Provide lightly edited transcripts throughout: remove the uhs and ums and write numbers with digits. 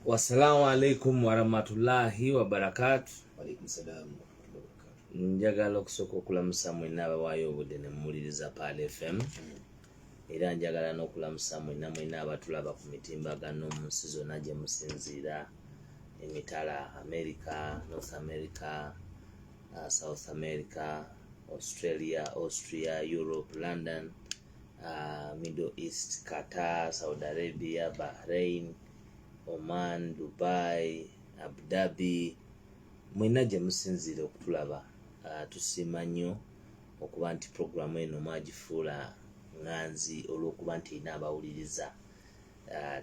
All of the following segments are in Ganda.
Wassalamu alaikum warahmatullahi wabarakatuh. Walaikum salam wabarakatuh. Njagala okusooka okulamusa mwenna abawaayo obudde ne mmuwuliriza Paal FM. Era njagala n'okulamusa mwenna abatulaba ku mitimbagano mu nsi zonna gye musinziira, emitala America, North America, South America, Australia, Austria, Europe, London, Middle East, Qatar, Saudi Arabia, Bahrain, Oman, Dubai, Abu Dhabi, mwenna gye musinziira okutulaba. Tusiima nnyo okuba nti programu eno mwagifuula nganzi olw'okuba nti erina abawuliriza.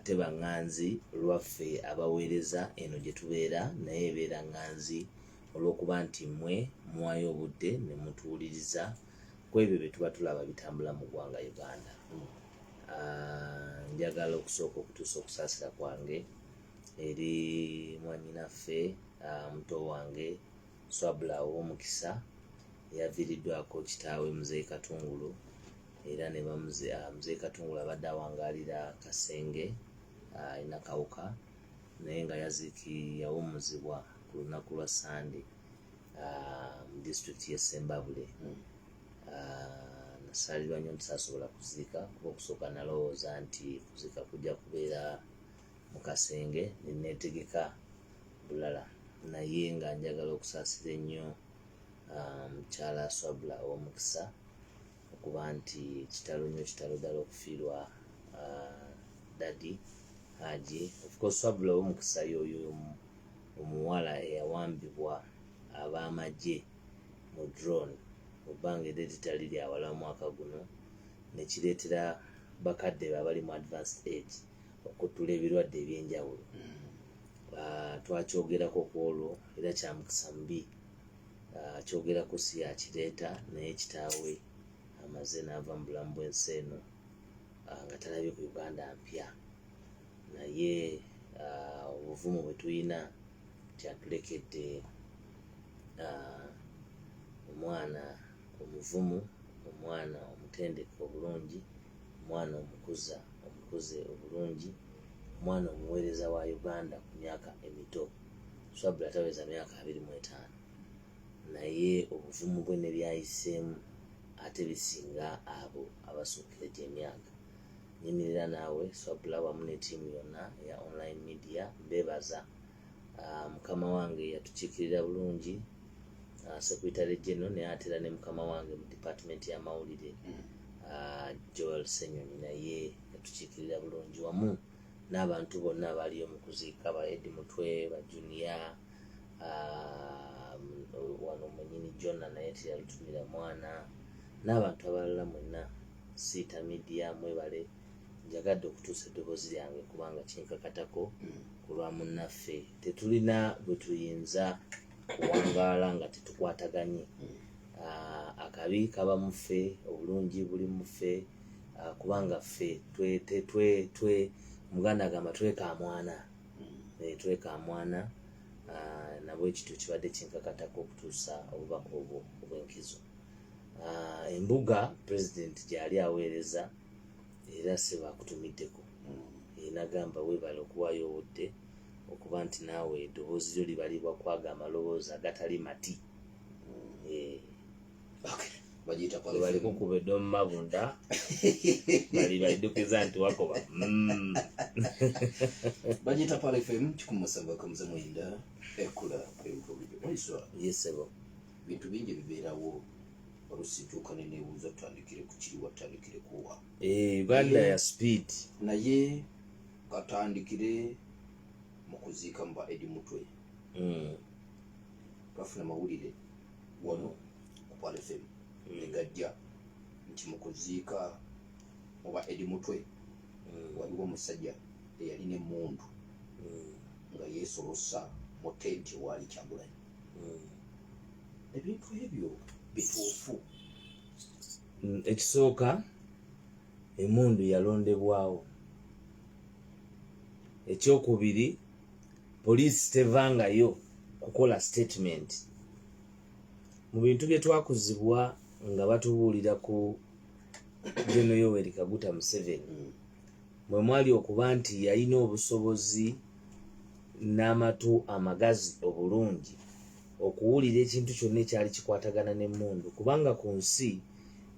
Teba nganzi lwaffe abaweereza eno gye tubeera, naye ebeera nganzi olw'okuba nti mmwe muwaayo obudde ne mutuwuliriza ku ebyo bye tuba tulaba bitambula mu ggwanga Uganda. Njagala okusooka okutuusa okusaasira kwange eri mwannyinaffe muto wange Swabula ow'omukisa yaviiriddwako kitaawe Mzee Katungulu, era ne Mzee Katungulu abadde awangaalira Kasenge alina kawuka, naye nga yawummuzibwa ku lunaku lwa Sande mu disitulikiti y'e Bule. Nasaalirwa nnyo nti saasobola kuziika kuba okusooka nalowooza nti kuziika kujja kubeera mu Kasenge, ne neetegeka bulala, naye nga njagala okusaasira ennyo mukyala Swabula ow'omukisa okuba nti kitalo ddala okufiirwa dadi Haji. Of course Swabula ow'omukisa y'oyo omuwala eyawambibwa ab'amagye mu drone mu bbanga eritali lya wala mwaka guno, ne kireetera bakadde be abali mu advanced age okuttula ebirwadde eby'enjawulo. Twakyogerako ku olwo era kya mukisa mubi. Kyogerako si yakireeta, naye kitaawe amaze n'ava mu bulamu bw'ensi eno nga talabye ku Uganda mpya, naye obuvumu bwe tulina kyatulekedde omwana omuvumu, omwana omutendeke obulungi, omwana omukuze obulungi, omwana omuweereza wa Uganda ku myaka emito. Swabula taweza myaka 25, naye obuvumu bwe ne byayiseemu ate bisinga abo abasuukira gye emyaka. Nyimirira naawe Swabula wamu ne ttiimu yonna eya online media, mbeebaza. Mukama wange yatukiikirira bulungi, Secretary General, naye ate era ne mukama wange mu department y'amawulire Joel Senyonyi naye yatukiikirira bulungi, wamu n'abantu bonna abaliyo mu kuziika, ba Edi Mutwe, ba Junior, wano mwennyini Jonna naye teyalutumira mwana, n'abantu abalala mwenna. Siita media mwebale, njagadde okutuusa eddoboozi lyange kubanga kinkakatako ku lwa munnaffe. Tetulina bwe tuyinza kuwangaala nga tetukwataganye. Akabi kaba muffe, obulungi buli muffe, kubanga ffe Muganda agamba twekamwana, twekamwana. Nabwe ekityo kibadde kinkakatako okutuusa obubaka obwo obw'enkizo. Embuga President gyali aweereza era sebakutumiddeko, nagamba weebale okuwaayo obudde okuba nti naawe eddoboozi lyo libalibwa kwaga amaloboozi agatali mati. Bali kukuba eddomu mabunda bali baliddukiza nti wakoba. Bagiyita Paal FM 107.9 ekula Waiswa. Yesebo bintu bingi bibeerawo olusituuka neneebuuza tutandikire ku kiri watandikire kuwa Uganda ya speed, naye katandikire mu kuziika mu ba Edi Mutwe. Twafuna mawulire wano ku Paal FM negajja nti mu kuziika mu ba Edi Mutwe waliwo omusajja eyalina emmundu nga yeesolosa mu tenti waali Kyagulanyi. Ebintu ebyo bituufu? Ekisooka, emmundu yalondebwawo. Ekyokubiri, poliisi tevangayo kukola statement. Mu bintu bye twakuzibwa nga batubuulira ku General Yoweri Kaguta Museveni, mwe mwali okuba nti yalina obusobozi n'amatu amagazi obulungi okuwulira ekintu kyonna ekyali kikwatagana n'emmundu, kubanga ku nsi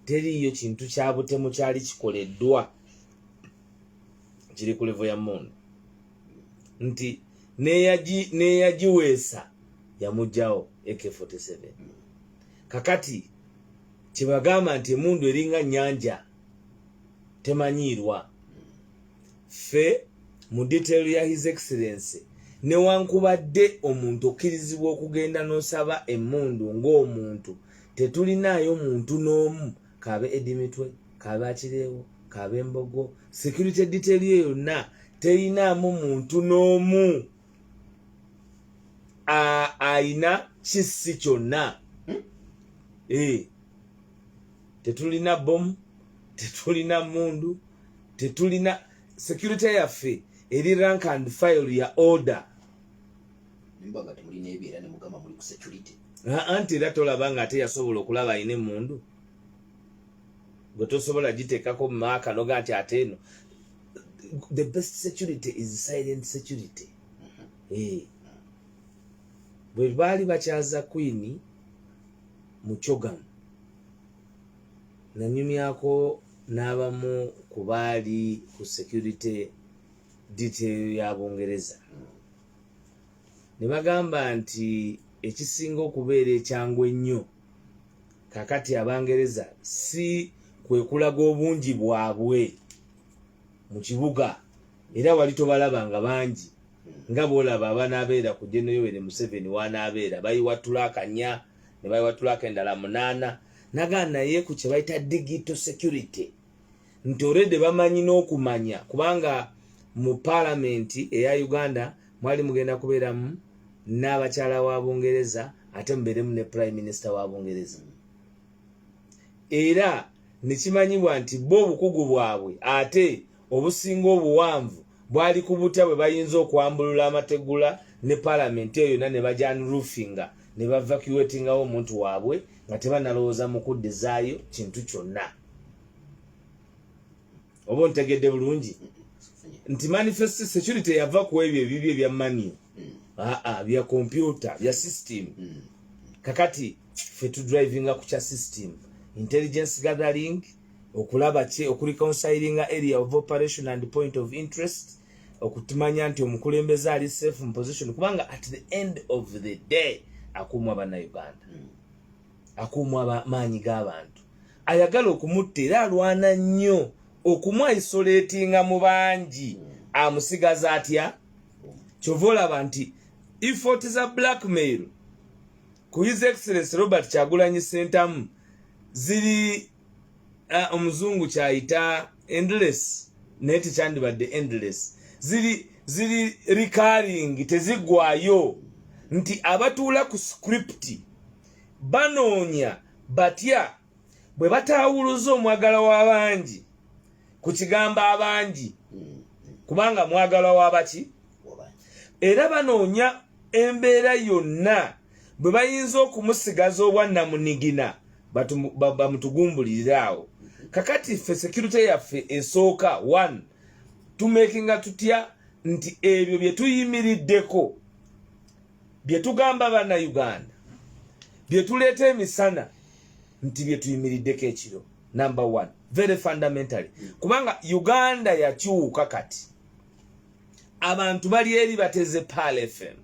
teriiyo kintu kya butemu kyali kikoleddwa kiri ku levo ya mmundu, nti neyagiweesa yamugjawo AK47. kakati kyebagamba nti emmundu eringa nnyanja temanyiirwa. Ffe mu detail ya His Excellency newankubadde omuntu okkirizibwa okugenda n'osaba emmundu ng'omuntu, tetulinaayo muntu n'omu kaabe Edimitwe, kaabe Akireewo, kaabe Mbogo, security detail ye yonna terinaamu muntu n'omu ayina kisi kyonna. Tetulina bomu, tetulina mundu, tetulina security yaffe eri rank and file ya order. Nimbaga temulina ebiera ne mugamba muli ku security. Anti era tolaba nga ate yasobola okulaba ayina emmundu. Gwe tosobola giteekako mu maaka noga nti ate eno. The best security is silent security. Bwe baali bakyaza Queen mu Chogamu, nanyumyako n'abamu ku baali ku security detail ya Bungereza. Ne bagamba nti ekisinga okubeera ekyangu ennyo kakati Abangereza si kwe kulaga obungi bwabwe mu kibuga, era wali tobalaba nga bangi nga bw'olaba abanaabeera ku General Yoweri Museveni wanaabeera bayiwatula akanya ne bayiwatula akendala 8. Nagaa naye ku kye bayita digital security nti already bamanyi n'okumanya, kubanga mu Parliament eya Uganda mwali mugenda kubeeramu n'abakyala wa Bungereza ate mubeeremu ne Prime Minister wa Bungereza. Era nekimanyibwa nti bo obukugu bwabwe ate obusinga obuwanvu bwali ku butya bwe bayinza okwambulula amategula ne Parliament eyo yonna ne bajaan roofinga ne bavacuatingawo omuntu waabwe nga tebanalowooza mu kuddizaayo kintu kyonna. Oba ontegedde bulungi nti manifest security yava ku ebyo ebibyo ebya money, bya computer, bya system. Kakati ffe tudrivinga ku kya system, intelligence gathering, okulaba kye okureconciling area of operation and point of interest, okutumanya nti omukulembeze ali safe in position, kubanga at the end of the day akuumwa Bannayuganda, akuumwa maanyi g'abantu. Ayagala okumutta era alwana nnyo okumwa isolatinga mu bangi, amusigaza atya. Kyova olaba nti effort za blackmail ku His Excellency Robert Kyagulanyi Ssentamu ziri omuzungu kyayita endless, naye tekyandibadde endless, ziri recurring, teziggwayo, nti abatuula ku script banoonya batya bwe bataawuluza omwagala w'abangi ku kigambo abangi, kubanga mwagala w'abaki, era banoonya embeera yonna bwe bayinza okumusigaza obwannamunigina bamutugumbuliraawo. Kakati ffe security yaffe esooka 1 tumekinga tutya nti ebyo bye tuyimiriddeko bye tugamba Bannayuganda bye tuleeta emisana nti bye tuyimiriddeko ekiro. Number 1 very fundamentally, kubanga Uganda yakyuka kati abantu bali eri bateze Pal FM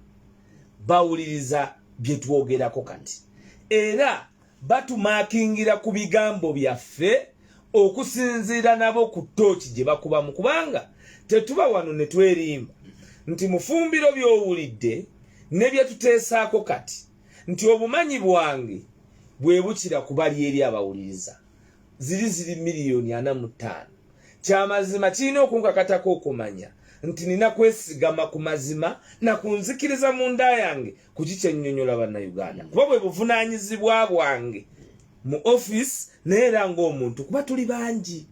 bawuliriza bye twogerako kati, era batumakingira ku bigambo byaffe okusinziira nabo ku ttooki gye bakubamu, kubanga tetuba wano ne twerimba nti Mufumbiro by'owulidde ne bye tuteesaako kati nti obumanyi bwange bwe bukira ku bali eri abawuliriza ziri miliyoni 45. Kyamazima kirina okunkakatako okumanya nti nina kwesigama ku mazima na kunzikiriza mu nda yange ku kikyennyonnyola Bannayuganda, kuba bwe buvunaanyizibwa bwange mu office neera ng'omuntu, kuba tuli bangi.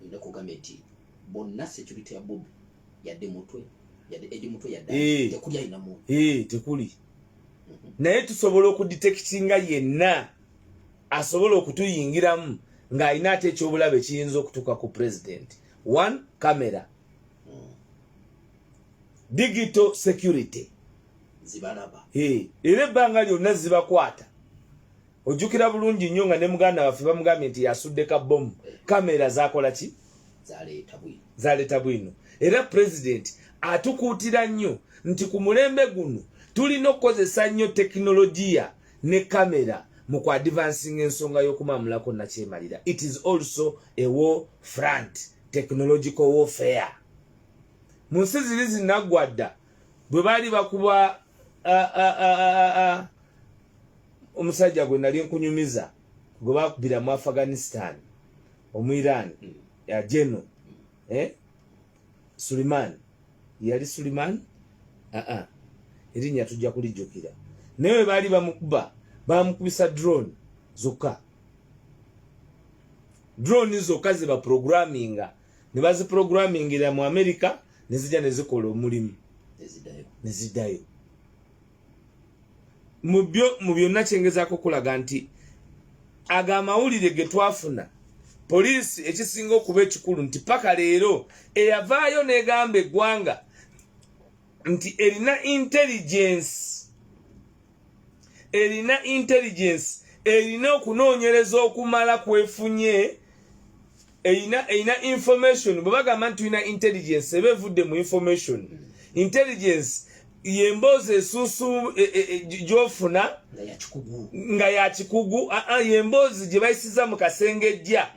Nina kugamba nti bonna security ya Bob yadde mutwe yadde edi mutwe yadde tekuli ayina mu tekuli, naye tusobola okudetectinga yenna asobola okutuyingiramu ng'ayina ate ekyobulabe kiyinza okutuuka ku president. 1 camera digital security zibalaba era ebbanga lyonna zibakwata. Ojjukira bulungi nnyo nga ne muganda waffe bamugambye nti yasudde ka bomu, kamera zakola ki? Zaleeta bwino. Era president atukuutira nnyo nti ku mulembe guno tulina okukozesa nnyo tekinologiya ne kamera mu ku advancing ensonga y'okumamulako nakyemalira. It is also a war front, technological warfare. Mu nsi ziri zinaggwadda bwe baali bakuba omusajja gwe nali nkunyumiza gwe bakubira mu Afghanistan omu Iran ya Jeno Suleiman yali Suleiman erinnya tujja kulijjukira naye baali bamukuba bamukubisa drone zokka ze ba programminga ne baziprogrammingira mu America ne zijja ne zikola omulimu ne ziddayo. Mu byonna kyengezaako kulaga nti agamawulire ge twafuna poliisi ekisinga okuba ekikulu nti paka leero eyavaayo n'egamba eggwanga nti erina intelligence erina okunoonyereza okumala kwefunye erina information. Bwe bagamba nti tulina intelligence eba evudde mu information. Intelligence yemboozi esuusu gy'ofuna nga ya kikugu yemboozi gye bayisiza mu kasengejja.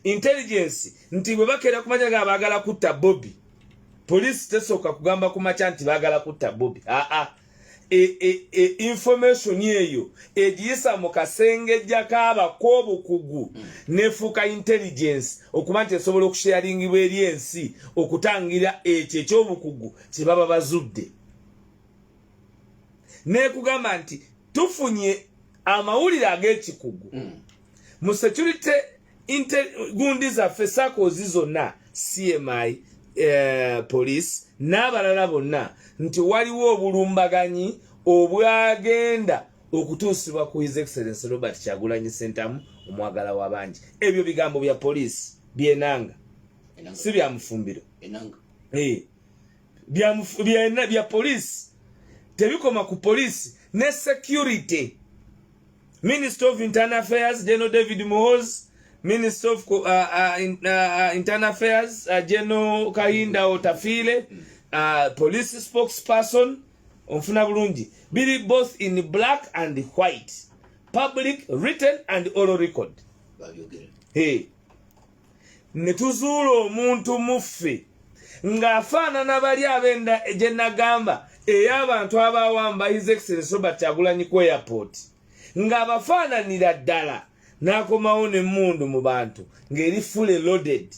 Intelligence nti bwe bakeera kumanya nga baagala kutta Bobby, poliisi tesooka kugamba ku makya nti baagala kutta Bobby. Information eyo egiyisa mu kasengejja k'abakobukugu nefuuka intelligence okuba nti esobola okusharingibwa eri ensi okutangira ekyo ekyobukugu kye baba bazudde. Nekugamba nti tufunye amawulire ag'ekikugu mu security gundi zaffe sakozi zonna CMI police n'abalala bonna nti waliwo obulumbaganyi obwagenda okutuusibwa ku His Excellency Robert Kyagulanyi Ssentamu omwagala w'abangi. Ebyo bigambo bya police byenanga si bya Mufumbiro bya police tebikoma ku police ne security. Minister of Internal Affairs General David Muhoozi, Minister of Internal Affairs General Kahinda Otafile, police spokesperson onfuna bulungi biri both in black and white, public, written and oral record. Netuzuula omuntu muffe ng'afaanana bali abenda gye nagamba ey'abantu abawamba His Excellency Robert Kyagulanyi ku airport ng'abafaananira ddala n'akomawo n'emmundu mu bantu ng'eri fully loaded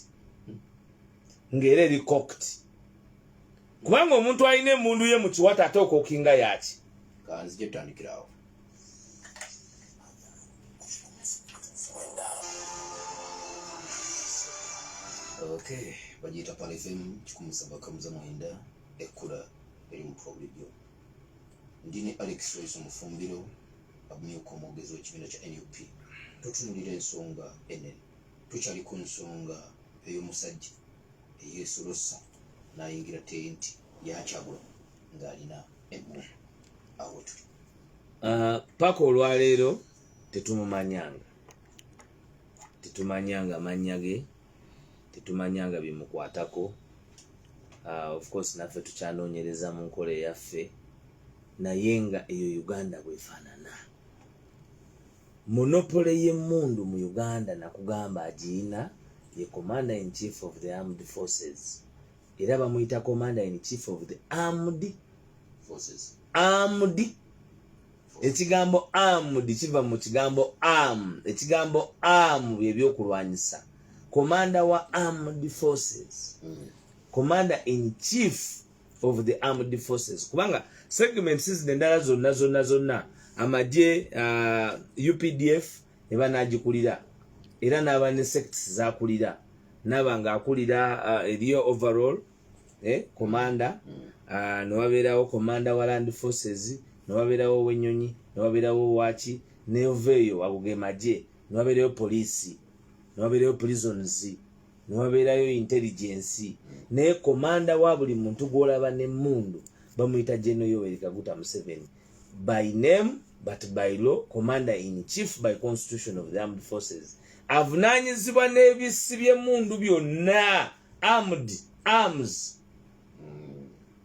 ng'era eri cocked. Kubanga omuntu alina emmundu ye mu kiwata ate okookinga yaki. Kanzije tutandikirawo. Okay, bagiyita Pale FM 107.9 ekkula eri mutwe bulijjo. Ndine Alex Waiswa Mufumbiro abumyuka omwogezi w'ekibiina kya NUP. Tutunulira ensonga enene. Tukyali ku nsonga ey'omusajja eyeesolossa n'ayingira tenti yakyagula ng'alina emmu. Awo tuli. Paka olwaleero tetumanyanga mannya ge, tetumanyanga bimukwatako. Of course naffe tukyanoonyereza mu nkola eyaffe naye nga eyo Uganda bwefaanana. Monopole y'emmundu mu Uganda nakugamba agiyina ye Commander in Chief of the Armed Forces. Era bamuyita Commander in Chief of the Armed Forces. Ekigambo armed kiva mu kigambo arm. Ekigambo arm byebyokulwanyisa. Commander wa Armed Forces. Commander in Chief of the Armed Forces. Kubanga segments z'endala zonna amagye UPDF eba nagikulira era n'aba ne sects zakulira n'aba ng'akulira eriyo overall commander newabeerawo commander wa Land Forces newabeerawo w'ennyonyi newabeerawo waki neoveeyo ago ge magye newabeerayo police newabeerayo prisons niwabeerayo intelligence naye komanda wa buli muntu gwolaba n'emmundu bamuyita General Yoweri Kaguta Museveni by name but by law commander in chief by constitution of the armed forces avunaanyizibwa n'ebisi by'emmundu byonna armed arms.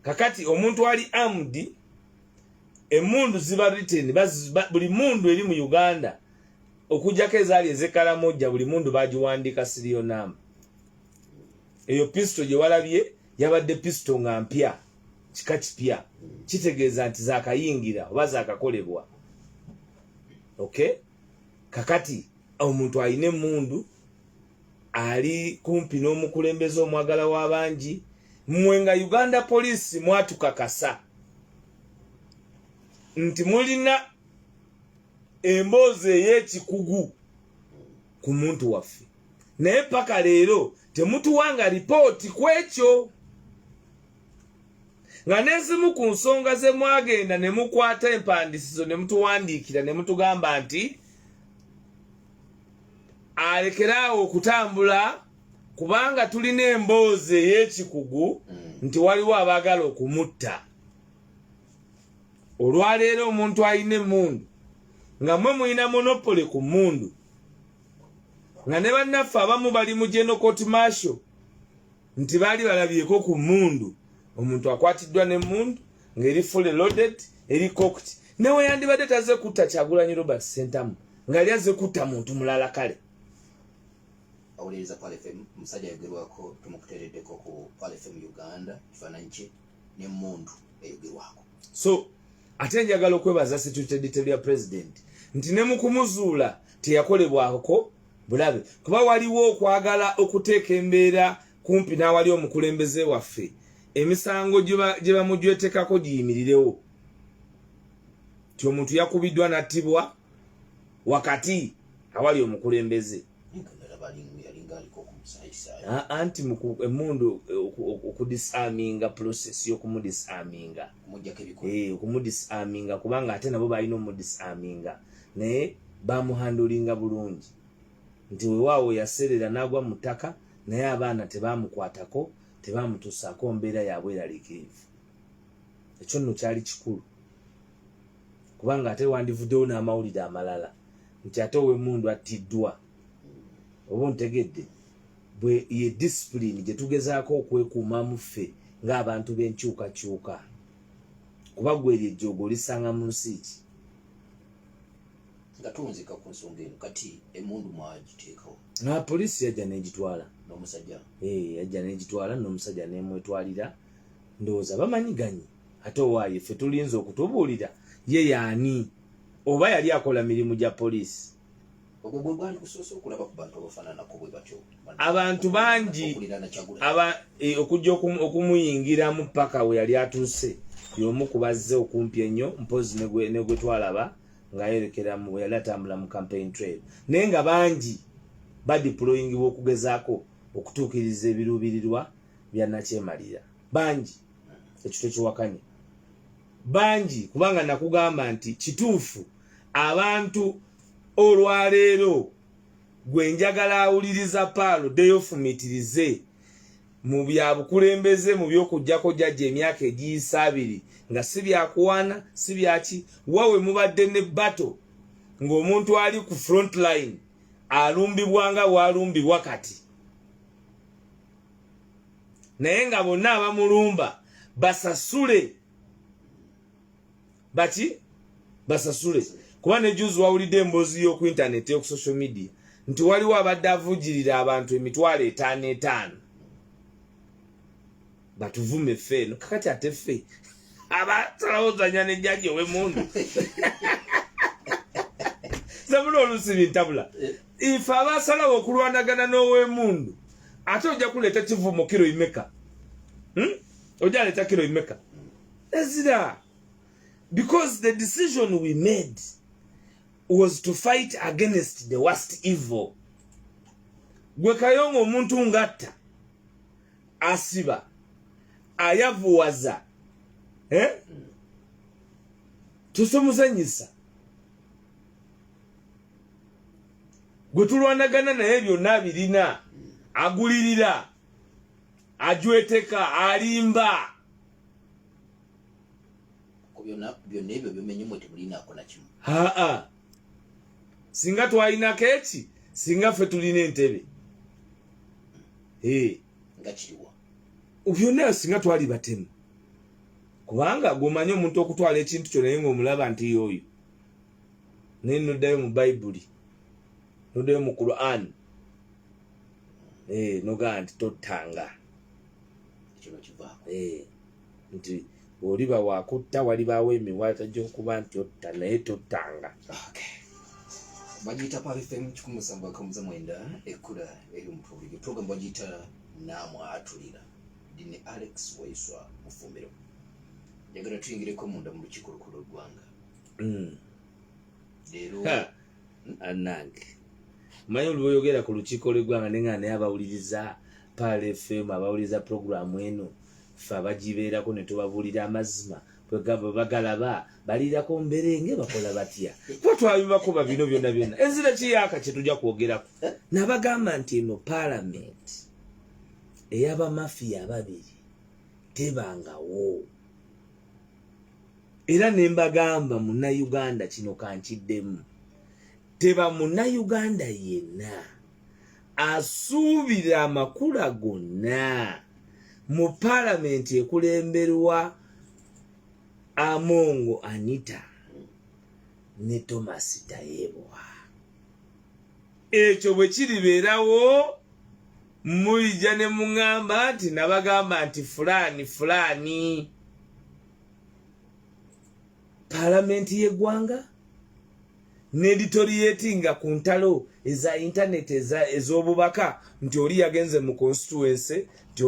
Kakati omuntu ali armed emmundu ziba written buli mundu eri mu Uganda okujjako ezaali ez'ekalamoja buli mundu bagiwandiika serial number. Eyo pistol gye walabye yabadde pistol nga mpya kika kipya kitegeeza nti zaakayingira oba zaakakolebwa. Okay, kakati omuntu ayina emmundu ali kumpi n'omukulembeze omwagala w'abangi mmwe nga Uganda Police mwatukakasa nti mulina emboozi ey'ekikugu ku muntu waffe naye paka leero temutuwanga ripooti ku ekyo nga n'ezimu ku nsonga ze mwagenda ne mukwata empandisizo ne mutuwandiikira ne mutugamba nti alekeraawo okutambula kubanga tulina emboozi ey'ekikugu nti waliwo abaagala okumutta. Olwaleero omuntu alina emmundu nga mmwe mulina monopole ku mmundu nga ne bannaffe abamu bali mu General Court Martial nti baali balabyeko ku mmundu omuntu akwatiddwa n'emmundu ng'eri fully loaded eri cocked newe yandibadde taze kutta Kyagulanyi Robert Ssentamu ng'ali aze kutta muntu mulala kale. Awuliriza Pale FM musajja ayogerwako tumukuteereddeko ku Pale FM Uganda kifaananyi kye n'emmundu eyogerwako. So ate njagala okwebaza Security Editor ya President nti ne mu kumuzuula teyakolebwako bulabe kuba waliwo okwagala okuteeka embeera kumpi n'awali omukulembeze waffe emisango gye bamugyetekako giyimirirewo ti omuntu yakubiddwa nattibwa wakati awali omukulembeze anti emmundu okudisaminga process y'okumudisaminga okumudisaminga kubanga ate nabo balina omudisaminga naye bamuhandulinga bulungi nti weewaawo yaserera n'agwa mu ttaka naye abaana tebamukwatako tebamutuusaako mbeera yaabwe eraliikirivu. Ekyo nno kyali kikulu kubanga ate wandivuddewo n'amawulire amalala nti ate ow'emmundu attiddwa oba ontegedde bwe ye discipline gye tugezaako okwekuumamu ffe ng'abantu b'enkyukakyuka kuba gweri ejjoogo olisanga mu nsi ki nga tunzika ku nsonga eno kati emmundu mwagiteekawo poliisi yajja n'egitwala n'omusajja yajja n'egitwala n'omusajja n'emwetwalira ndowooza bamanyiganye ate owaayo ffe tulinza okutubuulira ye yaani oba yali akola mirimu gya poliisi. Ogwo gwe gwali kusoose okulaba ku bantu abafaananako bwe batyo abantu bangi okujja okumuyingiramu paka we yali atuuse y'omu kubazze okumpi ennyo mpozi ne gwe twalaba ng'ayerekeramu we yali atambula mu campaign trail naye nga bangi badiployingibwa okugezaako okutuukiriza ebiruubirirwa bya nakyemalira bangi ekyo tekiwakanye bangi kubanga nakugamba nti kituufu abantu olwaleero gwe njagala awuliriza Paalo deyofumitirize mu bya bukulembeze mu by'okujjako jjajja emyaka egiyisa 2 nga si byakuwaana si byaki wawe mubadde ne bato ng'omuntu ali ku front line alumbibwa nga bwalumbibwa kati naye nga bonna abamulumba basasule basasule kuba ne juzi wawulidde emboozi y'oku internet y'oku social media nti waliwo abadde avujirira abantu 5,500 batuvume ffe no kakati ate ffe abatalawo zanya nejjajja ow'emmundu sabula olusi bintabula ife abasalawo okulwanagana n'ow'emmundu ate ojja kuleeta kivumo kiro imeka ojja leeta kiro imeka ezira because the decision we made was to fight against the worst evil. Gwe Kayongo omuntu ngatta asiba ayavuwaza tusomuzanyisa gwe tulwanagana naye byonna birina agulirira, ajweteka, alimba. Byonna ebyo bimenye mwe temulinaako na kimu. Singa twalina keeki, singa ffe tulina entebe. Nga kiriwa. Byonna singa twali batemu. Kubanga gwomanyi omuntu okutwala ekintu kyo naye ng'omulaba nti yoyo. Naye noddayo mu Bayibuli. Noddayo mu Quran. Nogaa nti tottanga. Kino kivaako. Nti oliba wakutta walibaawo emiwaata gy'okuba nti otta naye tottanga. Bagiyita Pale FM 107.9 ekkula eri Mufumbiro. Program bagiyita Namwatulira. Dine Alex Waiswa Mufumbiro. Njagala tuyingireko munda mu lukiiko lukulu lw'eggwanga. Leero anange manyi olwoyogera ku lukiiko lw'eggwanga nenga naye abawuliriza Pale FM abawuliriza programu eno ffe abagibeerako ne tubabuulira amazima bwe bagalaba baliirako mberenge bakola batya kuba twabibako babino byonna byonna enzira kiyaka kye tujja kwogerako nabagamba nti eno palamenti ey'abamafiya ababiri tebangawo era ne mbagamba munnayuganda kino kankiddemu teba munnayuganda yenna asuubira amakula gonna mu palamenti ekulemberwa Amongo Anita ne Thomas Tayebwa. Ekyo bwe kiribeerawo muyija ne muŋŋamba nti nabagamba nti fulani palamenti y'eggwanga n'editoriatinga ku ntalo eza internet ez'obubaka nti oli yagenze mu constituency nti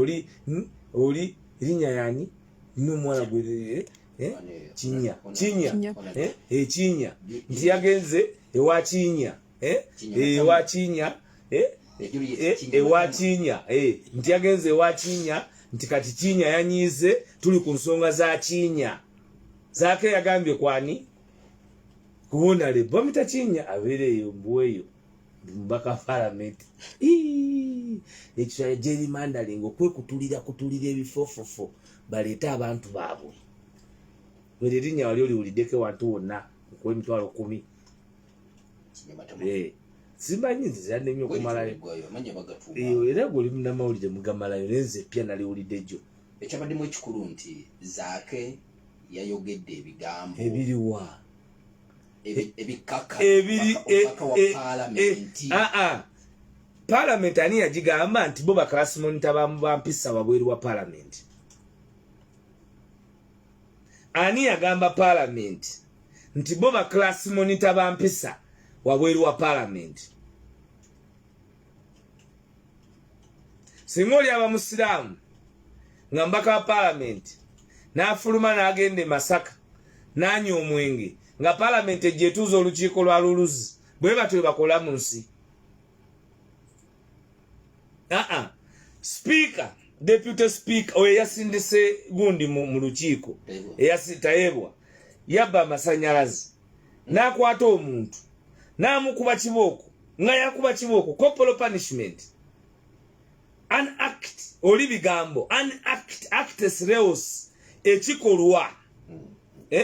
oli erinnya yani n'omwana gwe Kinya nti yagenze ewa Kinya ewa Kinya ewa Kinya nti yagenze ewa Kinya nti kati Kinya yanyize tuli ku nsonga za Kinya zake yagambye kwani kubona le bamita Kinya abeereyo mbuweyo mbaka palamenti ekyo jeri mandalingo kutulira ebifofofo baleeta abantu baabwe bwe linnya wali oliwuliddeko wantu wonna okw'emitwalo 10 simanyi nzizadde nnyo okumalayo era gwe oli munnamawulire mugamalayo nenze pya naliwulidde jjo ekyabaddemu ekikulu nti zaake yayogedde ebigambo ebiriwa ebikaka palamenti ani yagigamba nti bo baklasimonita bampisa wabweru wa palamenti ani yagamba palamenti nti bo baklasimonita bampisa wabweru wa palamenti singa oli abamusiraamu nga mbaka wa palamenti n'afuluma n'agenda e Masaka n'anywa omwenge nga palamenti ejjetuuza olukiiko lwa luluzi bwe batwe bakola mu nsi speaker deputy speaker oyo yasindise gundi mu lukiiko Tayebwa yabba amasanyalazi n'akwata omuntu n'amukuba kibooko nga yakuba kibooko corporal punishment an act oli bigambo an act actus reus ekikolwa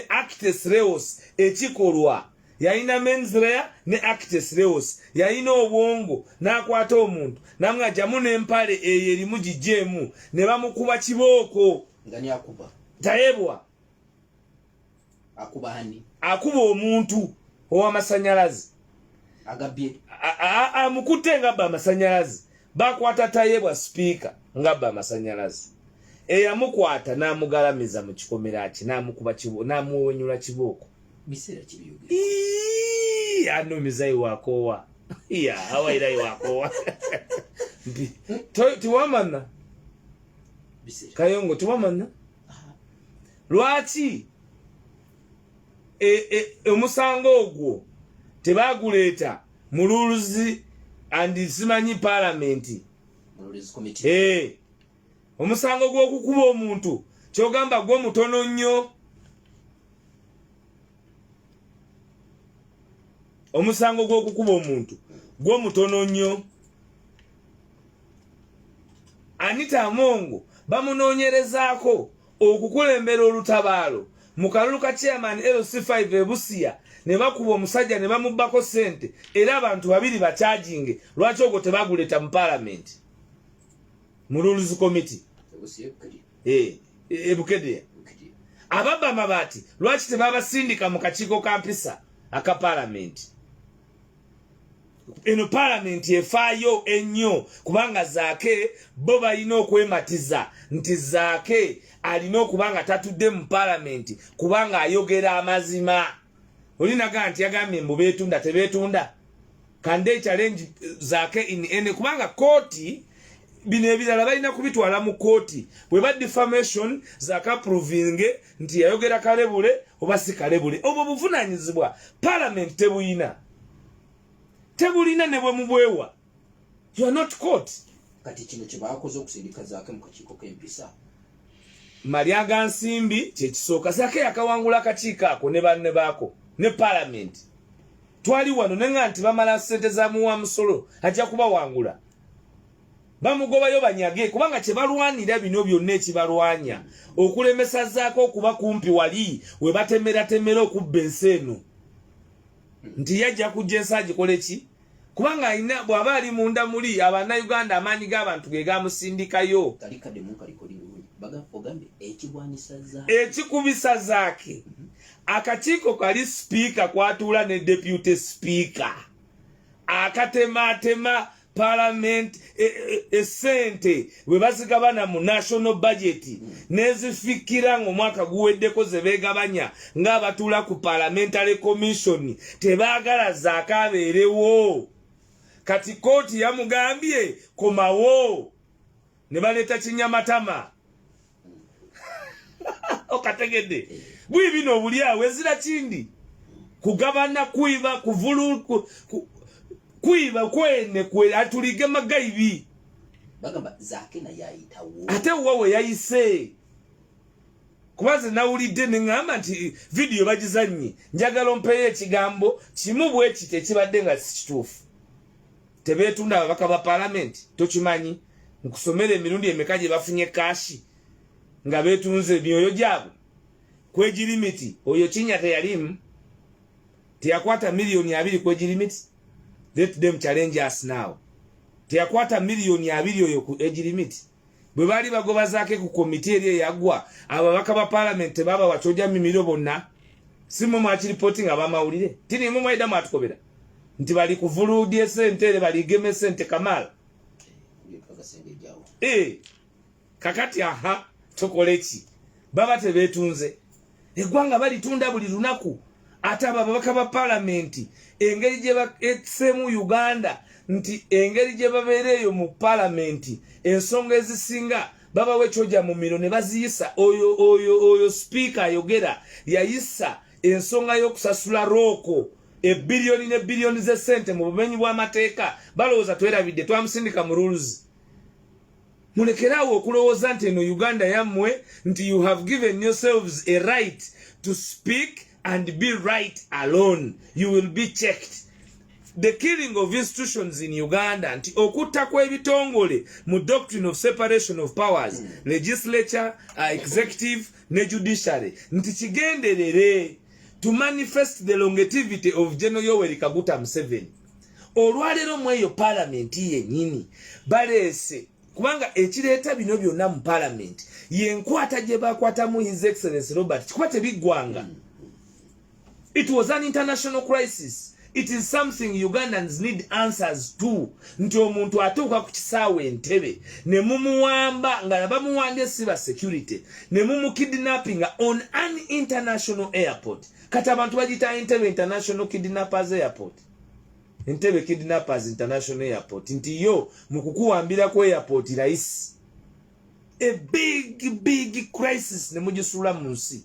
actus reus ekikolwa yalina mens rea ne actus reus yalina obwongo n'akwata omuntu namwajamu n'empale eyo erimu gijjeemu ne bamukuba kibooko Tayebwa akuba omuntu ow'amasanyalazi amukutte ngabba amasanyalazi bakwata Tayebwa speaker ngabba amasanyalazi eyamukwata n'amugalamiza mu kikomera kye n'amukuba kibooko n'amuwonyula kibooko biseera kibiyogera anomizayi wakowa awairayi wakowa tiwamana Kayongo tiwamana lwaki omusango ogwo tebaguleeta mu luluzi andi simanyi palamenti omusango gw'okukuba omuntu kyogamba gwo mutono nnyo omusango gw'okukuba omuntu gwo mutono nnyo Anita Amongo bamunoonyerezaako okukulembera olutabaalo mu kalulu ka chairman LC5 ebusiya ne bakuba omusajja ne bamubbako ssente era abantu babiri bakyajinge lwaki ogwo tebaguleta mu parliament mu rules committee Bukedde ababba Mabaati lwaki tebabasindika mu kakiiko ka mpisa aka parliament eno parliament efaayo ennyo kubanga Zaake bo balina okwematiza nti Zaake alina okubanga tatudde mu parliament kubanga ayogera amazima. Olinaga nti yagambye mbu beetunda tebeetunda. Can they challenge Zaake in any kubanga kooti bino ebirala balina kubitwala mu kooti bwe ba defamation Zaake proving nti yayogera kalebule oba si kalebule obwo buvunaanyizibwa parliament tebulina ne bwe mubwewa. You are not caught. Kati kino kye baakoze okusindika Zaake mu kakiiko k'empisa Malyaga Nsimbi kye kisooka Zaake yakawangula akakiiko ako ne banne baako ne parliament twali wano nenga nti bamala ssente za muwa musolo ajja kuba wangula bamugobayo banyage kubanga kye balwanira bino byonna ekibalwanya okulemesa Zaake okuba kumpi wali we batemera okubba ensi eno nti yajja kujja ensi agikole ki kubanga alina bw'aba ali munda muli Abannayuganda amaanyi g'abantu ge gamusindikayo ekikubisa Zaake akakiiko kali speaker kwatuula ne deputy speaker akatematema parliament esente we bazigabana mu national budget nezifikira ng'omwaka guweddeko ze beegabanya ng'abatuula ku parliamentary commission tebaagala Zaake abeerewo kati kooti yamugambye komawo ne baleeta kinyamatama okategedde bwe bino obuli awo ezira kindi kugabana kuiba kuvulu kuiba kwene kwe atulige magayibi bagamba Zaake na yayitawo ate wowe yayise kubaze nawulidde neŋŋamba nti video bagizannye njagala ompeyo ekigambo kimu bwe kiti ekibadde nga si kituufu tebeetunda ababaka ba parliament tokimanyi nkusomera emirundi emeka gye bafunye kashi nga beetunze emyoyo gyabwe kwegirimiti oyo Kinya teyalimu teyakwata miliyoni 2 kwegirimiti. Let them challenge us now. Teyakwata miliyoni 2 oyo ku egirimiti bwe bali bagoba Zaake ku komiti eri eyagwa ababaka ba parliament baba wachoja mimiro bonna simu mwachi reporting abamawulire tini mu mwaida mwatukobera nti bali kuvuludye sente ere bali geme sente Kamala kakati aha tokoleki baba tebetunze eggwanga balitunda buli lunaku ate ababaka ba parliament engeri gye baesemu Uganda nti engeri gye babeereyo mu parliament ensonga ezisinga baba wechoja mu miro ne baziyisa oyo speaker ayogera yayisa ensonga y'okusasula rooko ebbiliyoni ne biliyoni ze sente mu bumenyi bw'amateeka balowooza twerabidde twamusindika mu rules. Mulekerawo okulowooza nti eno Uganda yammwe nti you have given yourselves a right to speak and be right alone. You will be checked. The killing of institutions in Uganda nti okutta kw'ebitongole mu doctrine of separation of powers legislature, executive ne judiciary nti kigenderere to manifest the longevity of General Yoweri Kaguta Museveni. Olwaleero mu eyo parliament yennyini baleese kubanga ekireeta bino byonna mu parliament yenkwata gye bakwatamu His Excellency Robert kikuba tebiggwanga. It was an international crisis. It is something Ugandans need answers to. Nti omuntu atuuka ku kisaawe Entebbe ne mumuwamba nga bamuwambye siba security ne mumukidnapping on an international airport. Kati abantu bagita Entebbe International Kidnappers Airport. Entebbe Kidnappers International Airport. Nti yo mukukuwambira ku airport raisi. A big crisis ne mujisula mu nsi.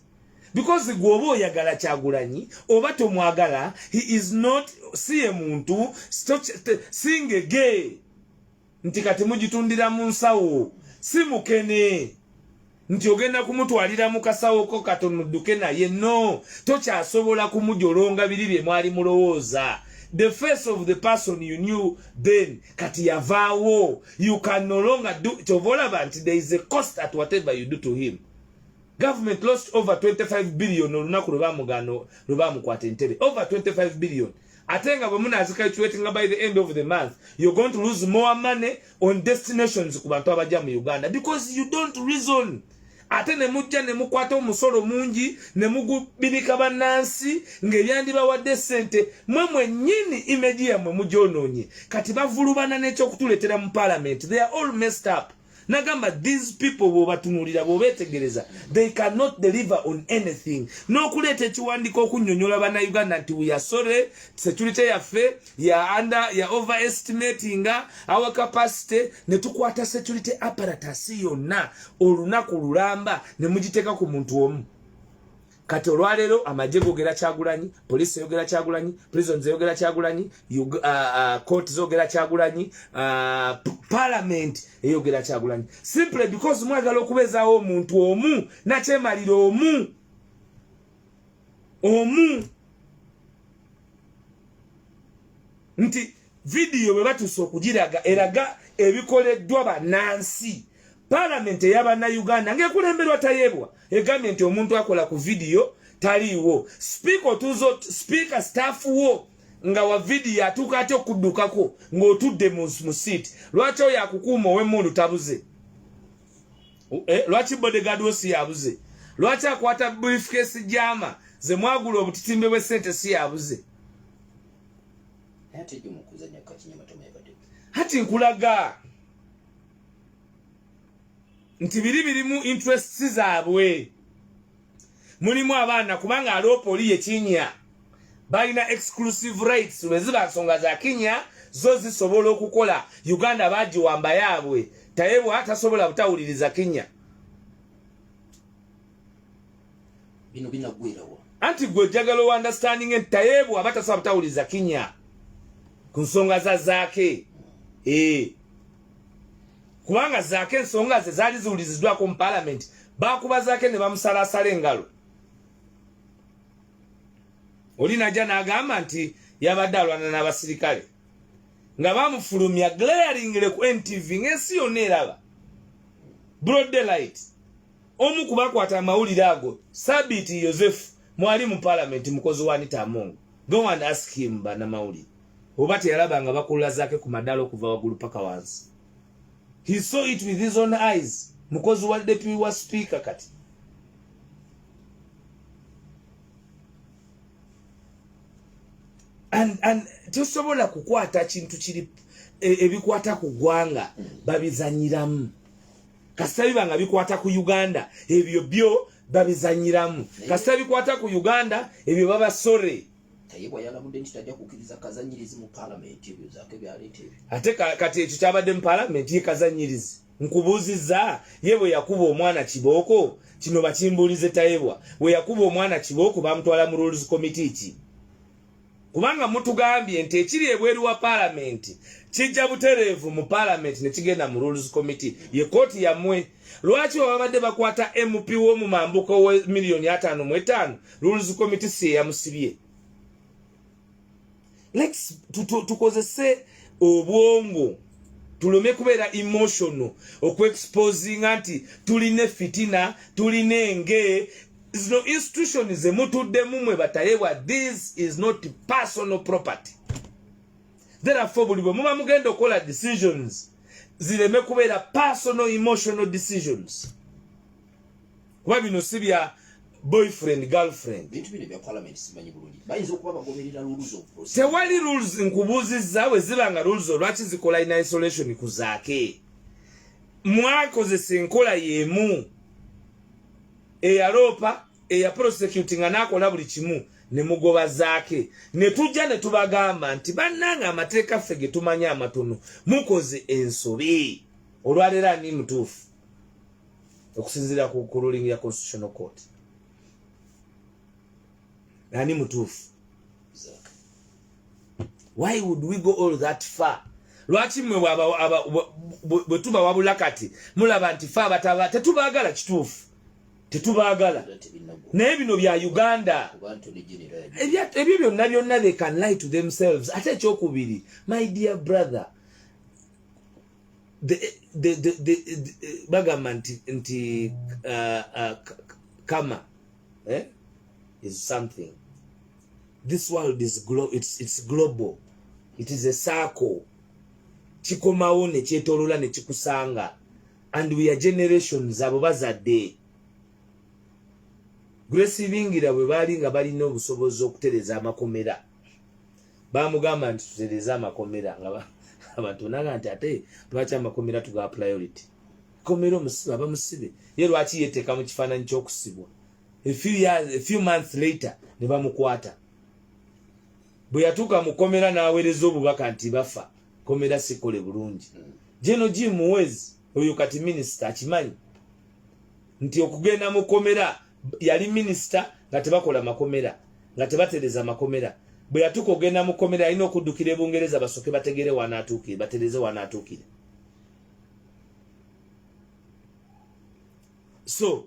Because gwoba oyagala Kyagulanyi oba tomwagala, he is not siye muntu singege nti kati mugitundira mu nsawo si mukene nti ogenda kumutwalira mu kasawo ko katono duke naye no tokyasobola kumujolonga biri bye mwali mulowooza the face of the person you knew then kati yavaawo. You can no longer do it. There is a cost at whatever you do to him. Government lost over 25 billion olunaku lwebamukwata entebe. Over 25 billion. Atenga bwemuna azikaituating by the end of the month, you're going to lose more money on destinations ku bantu abajja mu Uganda because you don't reason. Ate ne mujja ne mukwata omusolo mungi ne mugubirika bannansi ng'ebyandiba wadde ssente mwe mwennyini image yammwe mujonoonye kati bavulubana n'ekyokutuleetera mu parliament. They are all messed up. Nagamba these people bw'obatunulira bw'obeetegereza they cannot deliver on anything. N'okuleeta ekiwandiiko okunnyonnyola bannayuganda nti we are sorry, security yaffe ya overestimating our capacity, ne tukwata security apparatus yonna olunaku lulamba ne mugiteeka ku muntu omu. Kati olwaleero amagye gogera Kyagulanyi, police yogera Kyagulanyi, prisons yogera Kyagulanyi, court zogera Kyagulanyi, parliament yogera Kyagulanyi. Simply because mwagala okubeezaawo omuntu omu nakyemaliro omu. Nti video bwe batuuse okugiraga eraga ebikoleddwa bannansi. Parliament y'abanna Uganda ngekulemberwa Tayebwa egambye nti omuntu akola ku video taliiwo. Speaker staff wo nga wa video atuuka ate okuddukako ng'otudde mu seat. Lwaki oyo akukuuma ow'emmundu tabuze? Lwaki bodyguard wo si yabuze? Lwaki akwata briefcase jama ze mwagula obutitimbe bw'essente si yabuze? Hati nkulaga nti birimu interests zaabwe. Mulimu abaana kubanga aloopoli yekinya balina exclusive rights lweziba nsonga za Kenya zo zisobola okukola. Uganda bagiwamba yaabwe. Tayebwa tasobola butawuliriza Kenya. Bino binagwirawo. Anti gwe jagalo understanding nti Tayebwa batasobola butawuliriza Kenya ku nsonga zaake. Kubanga zaake ensonga ze zaali ziwuliziddwako mu parliament bakuba zaake ne bamusalasala engalo. Oli najja n'agamba nti yabadde alwana n'abasirikale nga bamufulumya glaringly ku NTV ng'ensi yonna eraba. Broad daylight. Omu kubakwata amawulire ago Sabiti Joseph mwali mu parliament mukozi wa Anita Amongo. Go and ask him bannamawulire oba teyalaba nga bakulula zaake ku madala okuva waggulu paka wansi. He saw it with his own eyes. Mukozi wa deputy wa speaker kati. And tusobola kukwata kintu kiri ebikwata ku ggwanga babizanyiramu. Kasita bibanga bikwata ku Uganda ebyo byo babizanyiramu. Kasita bikwata ku Uganda ebyo baba sorry. Tayebwa yalabudde nti tajja kukkiriza kazanyirizi mu parliament ebyo zaake byaleetebwa. Ate kati ekyo kyabadde mu parliament ye kazanyirizi. Nkubuuzizza ye bwe yakuba omwana kibooko kino bakimbuulize Tayebwa bwe yakuba omwana kibooko bamutwala mu rules committee ki? Kubanga mutugambye nti ekiri ebweru wa parliament kijja butereevu mu parliament ne kigenda mu rules committee ye kooti yammwe. Lwaki babadde bakwata MP w'omu mambuko we $5,500,000 rules committee si yamusibye? Let's tukozese obwongo tulome kubeera emotional okweexposing anti tuline fitina tuline nge zino institution ze mutuddemu mwe Batayebwa. This is not personal property. Therefore buli bwe muba mugenda okukola decisions zireme kubeera personal emotional decisions. Kuba bino si bya boyfriend girlfriend. Bintu bino bya parliament simanyi bulungi. Bayinza okuba bagoberera rules of procedure. Tewali rules nkubuuzizza we zibanga rules lwaki zikola in isolation ku zaake. Mwakozesa enkola y'emu eyaloopa eya prosecuting anaakola buli kimu ne mugoba zaake ne tujja ne tubagamba nti bannanga amateeka ffe ge tumanya amatono mukoze ensobi. Olwaleero ani mutuufu okusinziira ku ruling ya Constitutional Court? Ani mutuufu? Why would we go all that far? Lwaki mwe bwe tuba wabula kati mulaba nti fe abataba tetubaagala kituufu? tetubaagala naye bino bya Uganda ebyo byonna they can lie to themselves. Ate ekyokubiri, my dear brother, bagamba nti karma is something. This world is it's global. It is a circle. Chikomawo ne kyetolola ne chikusanga, and we are generations abo bazadde. Grace bingira bwe bali nga balina obusobozi okutereza amakomera, bamugamba nti tutereza amakomera, nga abantu naga nti ate lwaki amakomera tuga priority. Komero musiba bamusibe ye lwaki yeteka mu kifaananyi ky'okusibwa. A few months later ne bamukwata. Bwe yatuuka mu komera n'aweereza obubaka nti bafa, komera sikole bulungi. Jeno Muwezi oyo kati minisita akimanyi nti okugenda mu komera, yali minisita nga tebakola makomera, nga tebatereza makomera. Bwe yatuuka okugenda mu komera alina okuddukira e Bungereza basoke bategere wanaatuukire, batereze wanaatuukire. So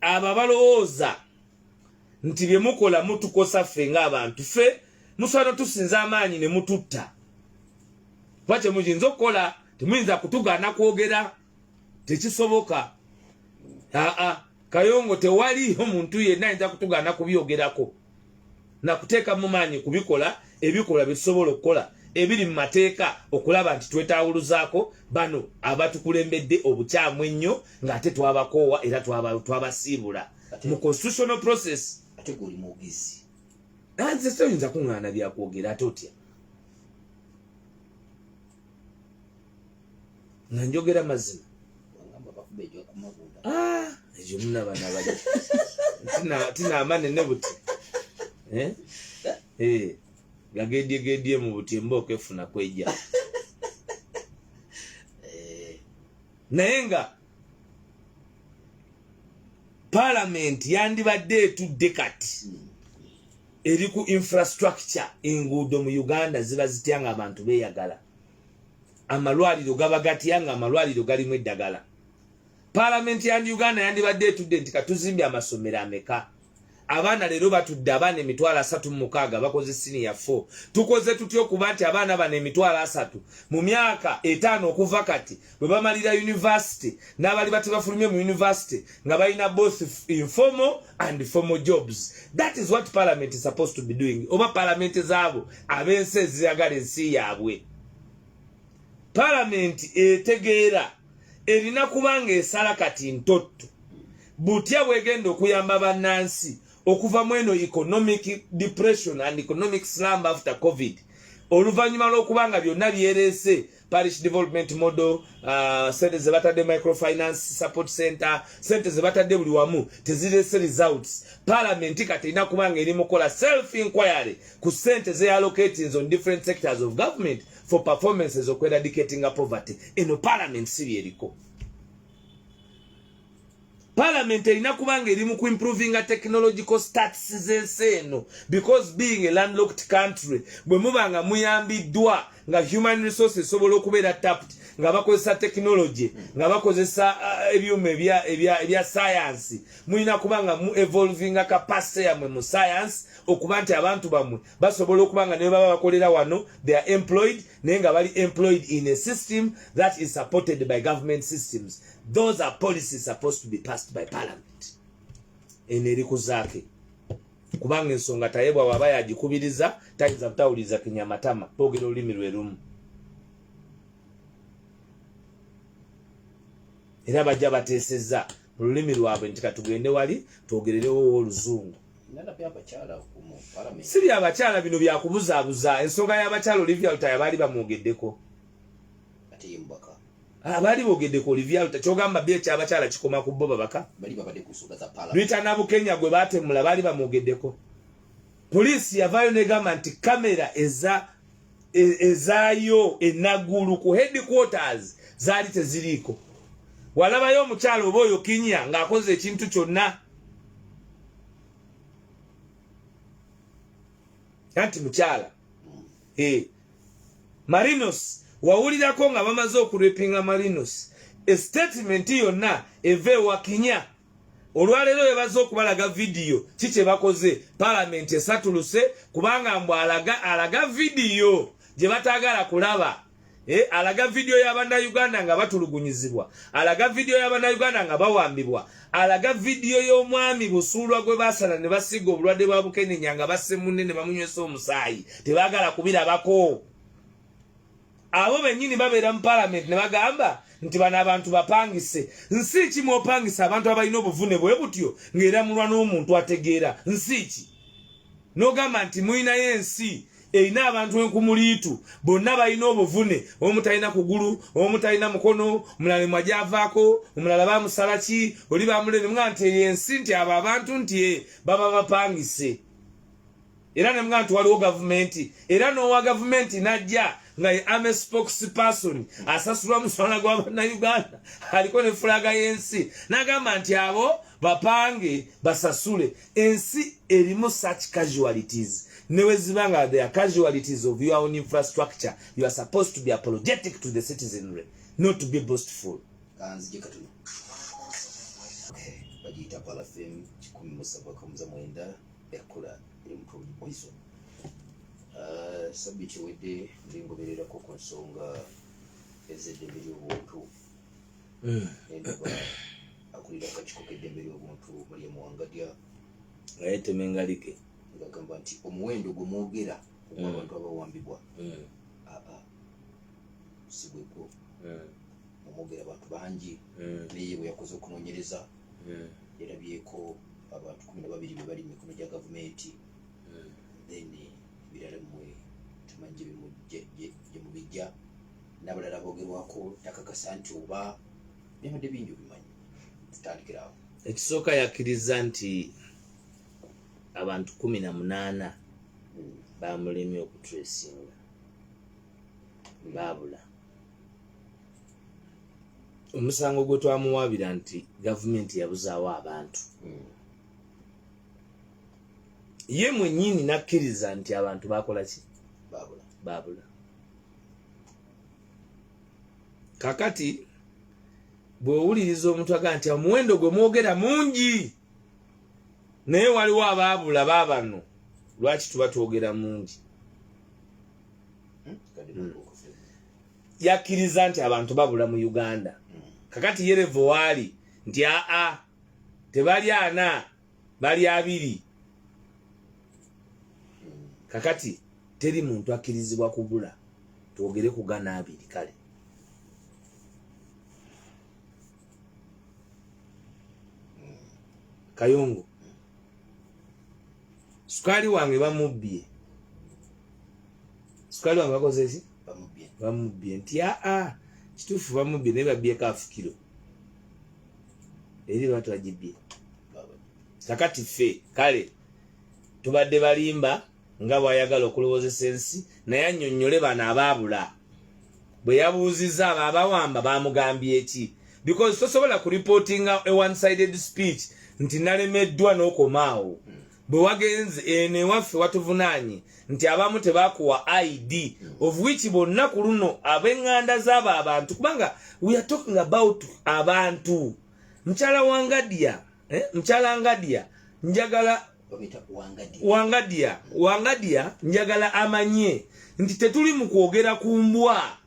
aba balowooza nti bye mukola mutukosa ffe ng'abantu, ffe musobola tusinza amaanyi ne mututta. Lwaki muyinza okukola, temuyinza kutugaana kwogera, tekisoboka. Kayongo tewali omuntu yenna ayinza kutugaana kubyogerako na kuteeka mu maanyi kubikola ebikola bye tusobola okukola ebiri mu mateeka, okulaba nti twetawuluzaako bano abatukulembedde obukyamu ennyo ng'ate twabakoowa era twabasiibula mu constitutional process. Ate guli mugezi. Nze sitoyinza kuŋŋaana byakwogera ate otya nga njogera mazima. Ejo munaba nabali tina amanene buti gagedye mu buti mboke funa kweja naye nga parliament yandibadde etudde kati eri ku infrastructure. Enguudo mu Uganda ziba zitya nga abantu beeyagala, amalwaliro gaba gatya nga amalwaliro galimu eddagala. Parliament ya Uganda yandibadde etudde nti katuzimbye amasomero ameka. Abaana leero batudde abaana emitwalo 36 bakoze senior 4. Tukoze tutyo kuba nti abaana bano emitwalo 3 mu myaka 5 okuva kati bwe bamalira university n'abali batebafulumye mu university nga balina both informal and formal jobs. That is what parliament is supposed to be doing. Oba parliament zaabo abensi eziyagala ensi yaabwe. Parliament etegeera erina kubanga esala kati ntotto butya bwegenda okuyamba bannansi okuva mu eno economic depression and economic slump after COVID. Oluvannyuma lw'okubanga byonna byerese parish development model, sente ze batadde microfinance support center, sente ze batadde buli wamu tezirese results. Parliament kati erina kubanga eri mukola self inquiry ku sente ze allocating on different sectors of government for performances of eradicating poverty. Eno parliament siri eriko. Parliament erina kubanga eri mu improving technological stats z'ensi, because being a landlocked country bwe mubanga muyambiddwa nga human resources sobola okubeera tapped, nga bakozesa technology, nga bakozesa ebyuma ebya science, muyina kubanga mu evolving capacity yamwe mu science okuba nti abantu bamwe basobola okubanga ne baba bakolera wano they are employed, naye nga bali employed in a system that is supported by government systems. Those are policies supposed to be passed by parliament. Eri kuzaake kubanga ensonga tayebwa waba yagikubiriza tayinza kutawuliza kinyamatama boogera olulimi lwe lumu. Era bajja bateesezza mu lulimi lwabwe nti katugende wali twogererewo oluzungu. Si byabakyala bino byakubuzaabuza. Ensonga y'abakyala Olivia Lutaya baali bamwogeddeko. Abali bogeddeko Olivia Lutaya kyogamba bye ekyabakyala kikoma ku bo babaka. Lwita na Bukenya gwe baatemula baali bamwogeddeko. Poliisi yavaayo negamba nti kamera ezaayo enagulu ku headquarters zaali teziriiko. Walabayo omukyala oba oyo Kinya ng'akoze ekintu kyonna. Anti mukyala. Marinos wawulirako nga bamaze okurepinga Marinos. A statement yonna eve wa Kinya olwaleero webaza okubalaga vidiyo kiki bakoze parliament esatuluse kubanga mbu alaga vidiyo gye batagala kulaba. Alaga vidiyo y'Abannayuganda nga batulugunyizibwa, alaga vidiyo y'Abannayuganda nga bawambibwa, alaga vidiyo y'omwami Busuulwa gwe basala ne basiga obulwadde bwa Bukenenya nga basse munne ne bamunywesa omusaayi, tebaagala kubirabako. Abo bennyini babeera mu parliament ne bagamba nti bano abantu bapangise. Nsi ki mwopangisa abantu abalina obuvune bwe butyo ng'era mulwa n'omuntu ategeera? Nsi ki? N'ogamba nti muyinayo ensi erina abantu enkumuliitu bonna balina obuvune, omu talina kugulu, omu talina mukono, omulala mwajavaako, omulala bamusala ki, oli bamulene mga nti ensi nti abo abantu nti baba bapangise. Era ne mga nti waliwo gavumenti, era n'owa gavumenti najja nga ye ame spokesperson asasulwa musala gw'Abannayuganda aliko ne fulaga y'ensi n'agamba nti abo bapange basasule. Ensi erimu such casualties. Newezibanga, they are casualties of your own infrastructure. You are supposed to be apologetic to the citizenry, not to be boastful. Bajita pala fem chikumi musaba kumza mwenda ekula improve Waiswa. Sabiti wede ndingoberera ko Ensonga Ezobyobufuzi. Endaba akulira kachiko kedembere obuntu muri muwangadia. Ayete mengalike. Ngagamba nti omuwendo gumwogera abantu abawambibwa. Sibweko. Omwogera abantu bangi. Niye bwe yakoze okunoonyereza. Yerabyeko abantu 12 be bali mikono gya gavumenti. Then birala mwe tumanyi mu bijja n'abalala boogerwako takakasa nti oba byabadde bingi bimanyi. Tutandikira awo. Ekisooka yakkiriza nti abantu 18 bamulemye okutracinga babula. Omusango gwe twamuwaabira nti gavumenti yabuzaawo abantu. Ye mwennyini nakkiriza nti abantu bakola ki? Babula. Kakati bw'owuliriza omuntu agamba nti omuwendo gwe mwogera mungi naye waliwo abaabula baabano, lwaki tuba twogera mungi? Yakkiriza nti abantu babula mu Uganda. Kakati yerevo wali nti tebali 4 bali 2. Kakati teri muntu akkirizibwa kubula, twogere ku gana 2 kale. Kayongo sukali wange bamubbye. Sukali wange bakoze ki? Bamubbye nti kituufu bamubbye naye babbye kafukiro eri lwatu bagibbye. Kakati ffe kale tubadde balimba nga bw'ayagala okulowoozesa ensi, naye annyonnyole bano abaabula. Bwe yabuuzizza abo abawamba bamugambye eki? Because tosobola kuripootinga a one-sided speech nti nalemeddwa n'okomaawo. Bwe wagenze ewaffe watuvunaanye nti abamu tebakuwa ID, of which bonna ku luno ab'eŋŋanda z'abo abantu, kubanga we are talking about abantu. Mukyala Wangadia njagala Wangadia njagala amanye nti tetuli mu kwogera ku mbwa,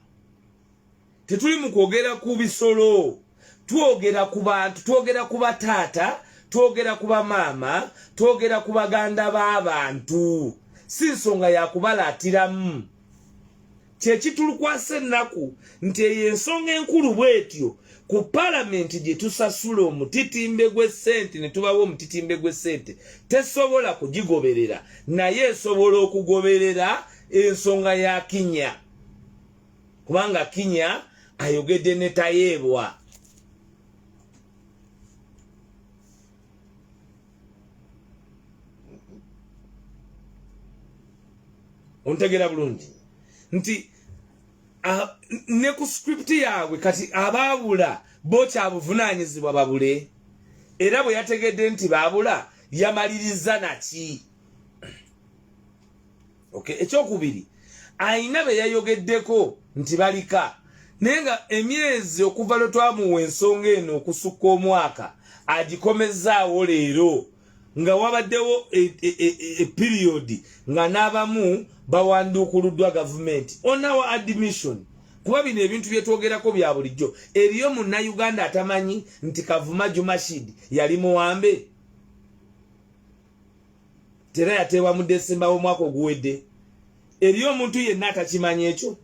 tetuli mu kwogera ku bisolo, twogera ku bantu, twogera ku bataata, twogera ku bamaama, twogera ku baganda b'abantu. Si nsonga ya kubalaatiramu. Kyekitulukwasa ennaku nti eyo ensonga enkulu bwetyo ku parliament gye tusasula omutitimbe gw'essente ne tubawo omutitimbe gw'essente tesobola kugigoberera, naye esobola okugoberera ensonga ya Kinya, kubanga Kinya ayogedde ne tayeebwa. Ontegera bulungi nti ne ku script yaabwe kati abaabula bo kyabuvunaanyizibwa babule, era bwe yategedde nti baabula yamaliriza naki? Okay, ekyokubiri ayina be yayogeddeko nti balika, naye nga emyezi okuva lwe twamuwa ensonga eno okusukka omwaka agikomezaawo leero nga wabaddewo period nga n'abamu bawanduukuluddwa gavumenti on our admission. Kuba bino ebintu byetwogerako bya bulijjo. Eriyo munnayuganda atamanyi nti Kavuma Jumashid yali muwambe? Tera yateebwa mu Desemba w'omwaka oguwedde. Eriyo omuntu yenna atakimanyi ekyo?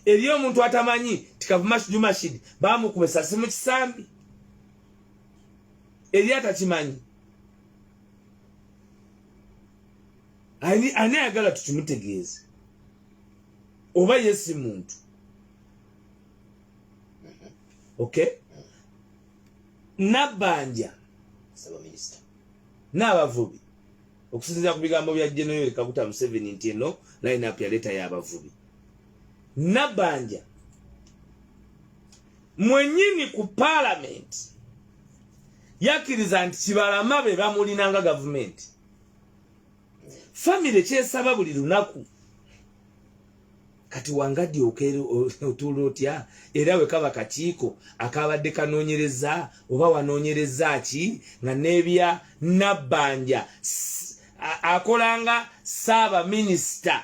Eriyo omuntu atamanyi nti Kavuma Jumashid baamukuba essasi mu kisambi? Eriyo atakimanyi? Ani ayagala tukimutegeeze? Oba yesi muntu? Okay? Nabbanja Saba Minister n'abavubi okusinziira ku bigambo bya General Kaguta Museveni nti eno line up ya leta y'abavubi. Nabbanja mwenyini ku parliament yakkiriza nti Kibalama be bamulinanga gavumenti. Family kyesaba buli lunaku kati wangaddi otuula otya era we kaba kakiiko akabadde kanoonyereza oba wanoonyereza ki nga n'ebya Nabbanja akolanga Ssaaba Minisita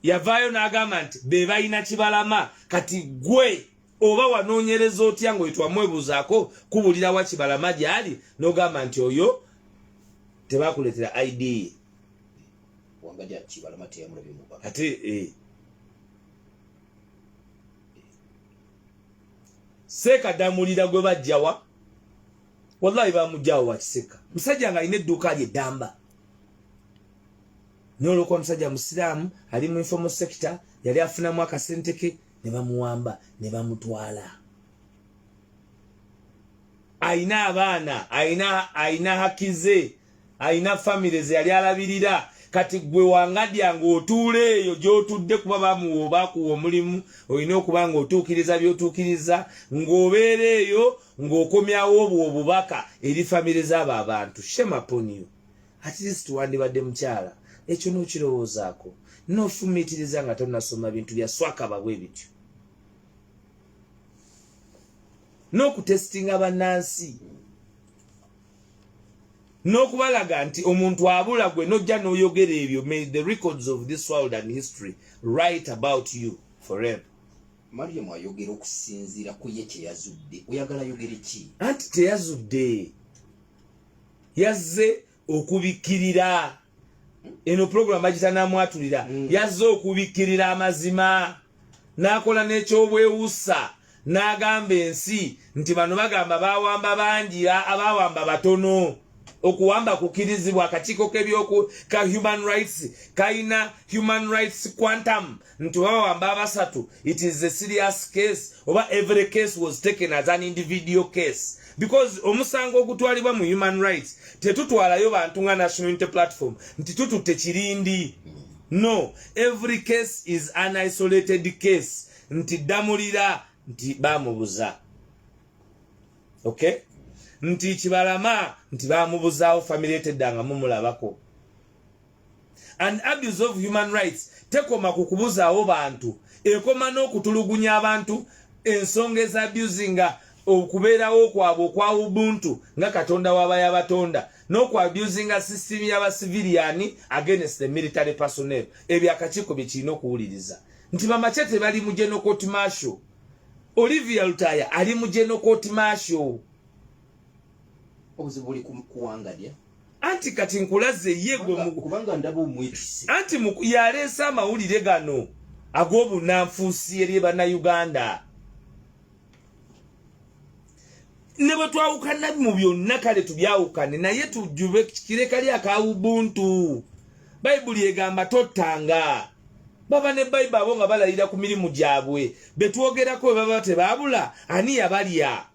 yavaayo n'agamba nti be balina Kibalama. Kati gwe oba wanoonyereza otya ng'otwamwebuuzaako kubulira wa Kibalama gy'ali n'ogamba nti oyo tebakuleetera ID wangaddi Kibalama teyamulabye mu baka ate Seka Damulira gwe bajjawa wallahi bamujjawo wa Kiseka. Musajja nga alina edduuka lye Ddamba. N'olwokuba musajja musiraamu ali mu informal sector yali afunamu akasente ke ne bamuwamba ne bamutwala. Aina abaana, aina hakize, aina family ze yali alabirira. Kati gwe wangadya ng'otuula eyo gy'otudde kuba bamuwa kuwa omulimu olina okuba ng'otuukiriza by'otuukiriza ng'obeera eyo ng'okomyawo obwo obubaka eri family z'abo abantu. Shame upon you. At least wandibadde mukyala ekyo n'okirowoozaako n'ofumiitiriza nga tonnasoma bintu bya swakaba bwe bityo n'okutestinga bannansi n'okubalaga nti omuntu abula gwe nojja n'oyogera ebyo. May the records of this world and history write about you forever. Mariam ayogera okusinziira ku ye kye yazudde. Oyagala yogere ki? Anti teyazudde, yazze okubikkirira. Eno program agita NAMWATULIRA yazze okubikkirira amazima n'akola n'ekyobwewussa n'agamba ensi nti bano bagamba bawamba bangi abawamba batono. Okuwamba kukirizibwa akakiiko k'ebyoku ka human rights kaina human rights quantum nti bawamba abasatu. It is a serious case oba every case was taken as an individual case because omusango ogutwalibwa mu human rights tetutwalayo bantu nga national unity platform nti tututte kirindi. No, every case is an isolated case nti Damulira nti bamubuza. Okay? Nti Kibalama nti bamubuzaawo family etedanga mumulabako. An abuse of human rights tekoma kukubuzaawo bantu ekoma n'okutulugunya abantu ensonga ez'abusinga okubeerawo kwabwe okwa Ubuntu nga Katonda w'abayabatonda n'okwabusinga system y'abasiviliani against the military personnel. Ebyo akakiiko bye kirina okuwuliriza nti Bamachete bali mu General Court Martial. Olivia Lutaya ali mu General Court Martial. Obuzibuli kuwangadya Anti kati nkulaze ye gwe kubanga ndabo omwekise. Anti yaleesa amawulire gano ag'obunanfuusi eri bannayuganda. Ne bwe twawukana mu byonna kale tubyawukane naye tujjube kireka aka Ubuntu. Bayibuli egamba tottanga. Baba ne Bayibuli abo nga balayira ku mirimu gyabwe betwogerako baba tebaabula ani yabalya.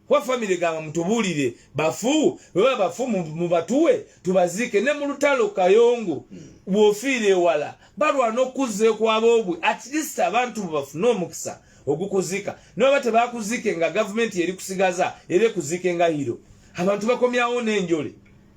Kwa family ganga mutubulire bafu baba bafu mubatuwe tubazike ne mu lutalo Kayongo bwofire wala balwa nokuze kwabobwe at least abantu bafuna omukisa ogukuzika no bate bakuzike nga government yeri kusigaza ere kuzike nga hiro abantu bakomyawo n'enjole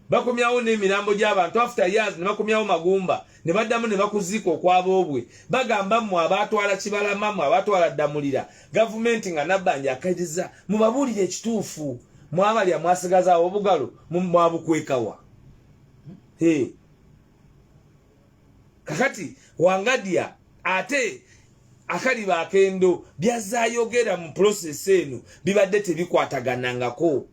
bakomyawo n'emirambo gy'abantu after years ne bakomyawo magumba ne baddamu ne bakuziika okwabobwe bagamba mmwe abaatwala Kibalama mmwe abaatwala Ddamulira gavumenti nga Nabbanja akkiriza mubabuulire ekituufu mwabalya mwasigazaawo obugalo mwabukwekawa. Kakati Wangadya ate akaliba akendo byazaayogera mu process eno bibadde tebikwataganangako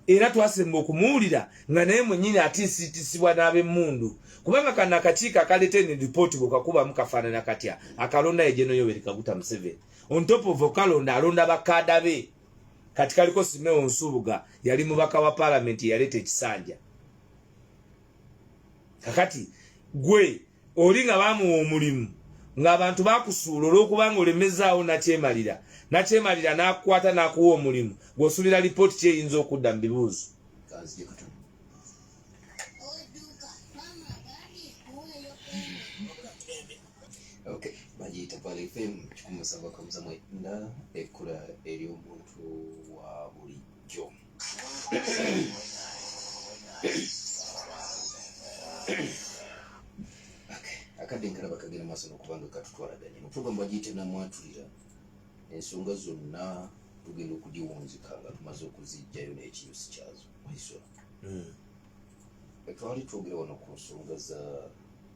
era twasemba okumuwulira nga naye mwennyini atiisiitisibwa n'ab'emmundu kubanga kano akakiiko akaleeta eno ripooti bwekakubamu kafaanana katya akalonda ye General Yoweri Kaguta Museveni on top of okalonda alonda bakaada be kati kaliko Simeon Nsubuga yali mubaka wa paalamenti yaleeta ekisanja. Kakati gwe oli nga baamuwa omulimu ng'abantu bakusuula olw'okubanga olemezaawo nakyemalira n'akukwata n'akuwa omulimu gw'osuulira lipooti kyeyinza okudda mu bibuuzo. Bagiyita Pale FM 107.9 ekkula ery'omuntu wa bulijjo. Akadde nkalaba kagenda maaso n'okubanga katutwalaganye mu puroguramu bagiyita namwatulira ensonga zonna tugenda okugiwunzika nga tumaze okuziggyayo n'ekiyusi kyazo. Waiswa twali twogera wano ku nsonga za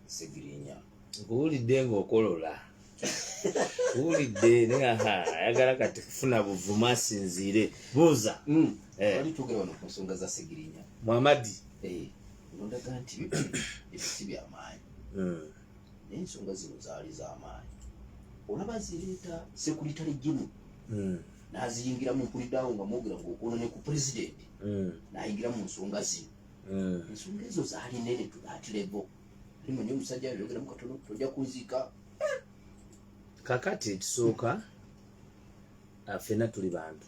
Segirinya. Nkuwulidde ng'okolola kuwulidde ayagala kati kufuna buvumu asinziire buuza. Twali twogera wano ku nsonga za Segirinya Muhamadi nondaga nti ebisi by'amaanyi naye ensonga zino zaali z'amaanyi olaba zireeta sekuritale gimu n'aziyingiramu mpuliddeawo nga mwogera ng'okoona ne ku pulezidenti n'ayingira mu nsonga zino. Ensonga ezo zaali nene tulaatirebo limanye omusajja ayogeramu katono tojja kunziika. Kakati ekisooka ffenna tuli bantu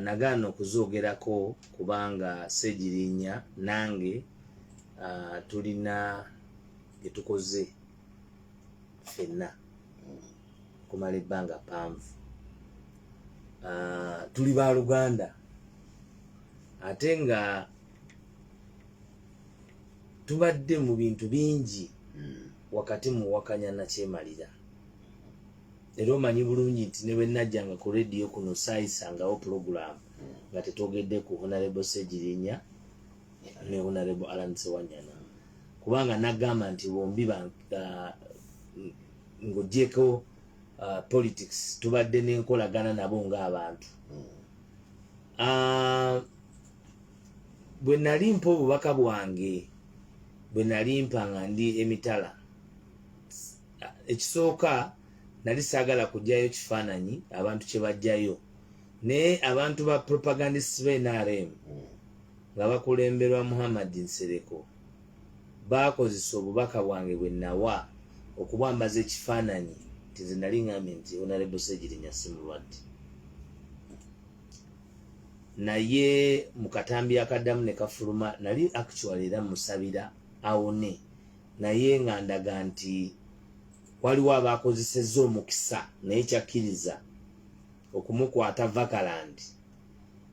nagaana okuzoogerako kubanga Segirinya nange tulina bye tukoze ffenna kumala ebbanga ppanvu. Tuli ba Luganda ate nga tubadde mu bintu bingi wakati mu Wakanya na Kyemalira. Era omanyi bulungi nti ne bwe najjanga ku rediyo kuno saayisangawo puroguramu nga tetwogedde ku Honorable Segirinya ne Honorable Alan Sewanyana kubanga nagamba nti bombi ng'oggyeko politics tubadde n'enkolagana nabo ng'abantu. Bwe nali mpa obubaka bwange bwe nali mpa nga ndi emitala ekisooka nali saagala kujjayo kifaananyi abantu kye bajjayo naye abantu ba propagandist ba NRM nga bakulemberwa Muhammad Nsereko baakozesa obubaka bwange bwe nawa okubwambaza ekifaananyi nti nze nali ngambye nti Honorable Segirinya si mulwadde. Naye mu katambi akaddamu ne kafuluma nali actually era musabira awone naye nga ndaga nti waliwo abakozesezza omukisa naye kyakkiriza okumukwata Vakaland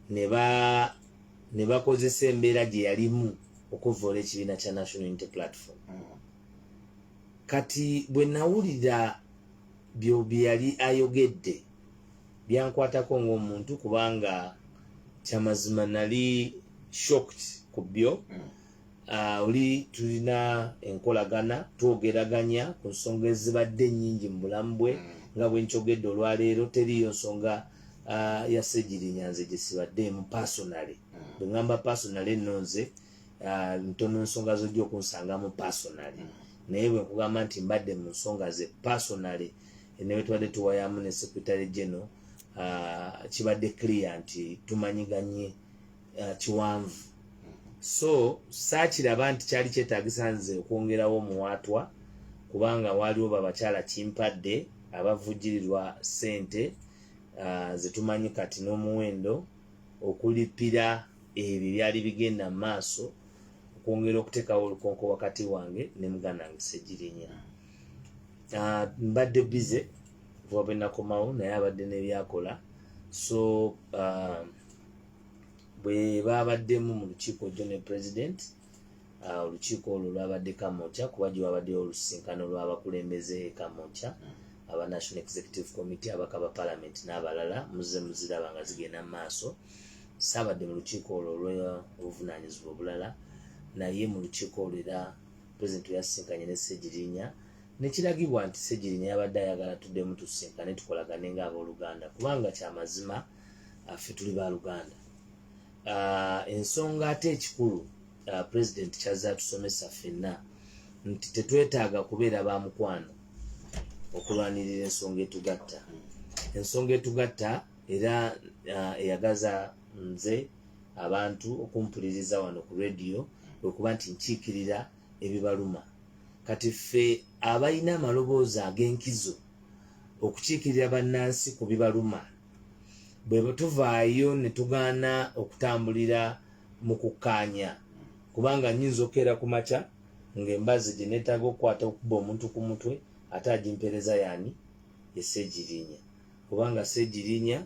ne bakozesa embeera gye yalimu okuvoola ekibiina kya National Unity Platform. Kati bwe nawulira bye yali ayogedde byankwatako ng'omuntu kubanga kyamazima nali shocked ku byo. Oli tulina enkolagana twogeraganya ku nsonga ezibadde nnyingi mu bulamu bwe nga bwe nkyogedde olwaleero teriyo nsonga ya Segirinya nze gye sibaddeemu personally. Bwe ngamba personally nno nze ntono ensonga zojja okunsangamu personally naye bwe nkugamba nti mbadde mu nsonga ze personally ne bwe tubadde tuwayamu ne Secretary General kibadde clear nti tumanyiganye kiwanvu. So saakiraba nti kyali kyetaagisa nze okwongerawo omuwaatwa kubanga waliwo babakyala kimpadde abavujjirirwa ssente zetumanyi kati n'omuwendo okulipira ebyo byali bigenda mu maaso okwongera okuteekawo olukonko wakati wange ne muganda wange Segirinya. Mbadde bize kuva bwe nakomawo naye abadde n'ebyakola. So bwe babaddemu mu lukiiko jjo ne president olukiiko olwo lwabadde Kamotya kuba gye wabaddeyo olusinkano lw'abakulembeze Kamotya aba National Executive Committee abaka ba Parliament n'abalala muze muziraba nga zigenda mu maaso. Saabadde mu lukiiko olwo olw'obuvunaanyizibwa obulala naye mu lukiiko olwo era Pulezidenti yasinkanye ne Ssegirinya nekiragibwa nti Ssegirinya yabadde ayagala tuddemu tusinkane tukolagane ng'abooluganda kubanga kyamazima ffe tuli baaluganda. Ensonga ate ekikulu Pulezidenti kyazze atusomesa ffenna nti tetwetaaga kubeera ba mukwano okulwanirira ensonga etugatta. Ensonga etugatta era eyagaza nze abantu okumpuliriza wano ku radio okuba nti nkiikirira ebibaluma. Kati ffe abalina amaloboozi ag'enkizo okukiikirira bannansi ku bibaluma bwe tuvaayo ne tugaana okutambulira mu kukkaanya kubanga nnyinza okukeera ku makya ng'embazzi gye neetaaga okukwata okuba omuntu ku mutwe ate agimpeereza yaani ye Ssegirinya kubanga Ssegirinya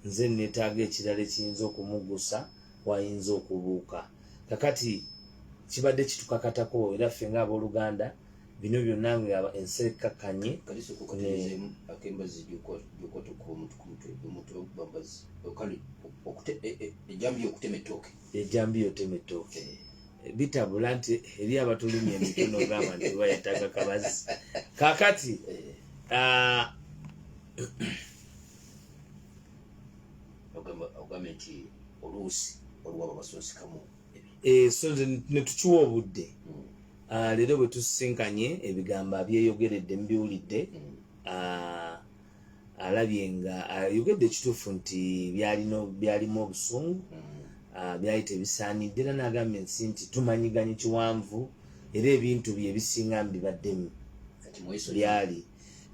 nze neetaaga ekirala ekiyinza okumuggusa wayinza okubuuka. Kakati kibadde kitukakatako era ffe ng'abooluganda bino byonna nga ensi ekkakkanye ejambiyo otema ettooke bitabula nti eri abatulumya emikono ogamba nti bayetaaga kabazi. Kakati ogambe nti oluusi waliwo ababasonsikamu so ne tukiwa obudde. Leero bwe tusinkanye ebigambo abyeyogeredde mbiwulidde. Alabye nga ayogedde ekituufu nti byalimu obusungu byali tebisaanidde era n'agamba ensi nti tumanyiganye kiwanvu era ebintu bye ebisinga mbibaddemu byali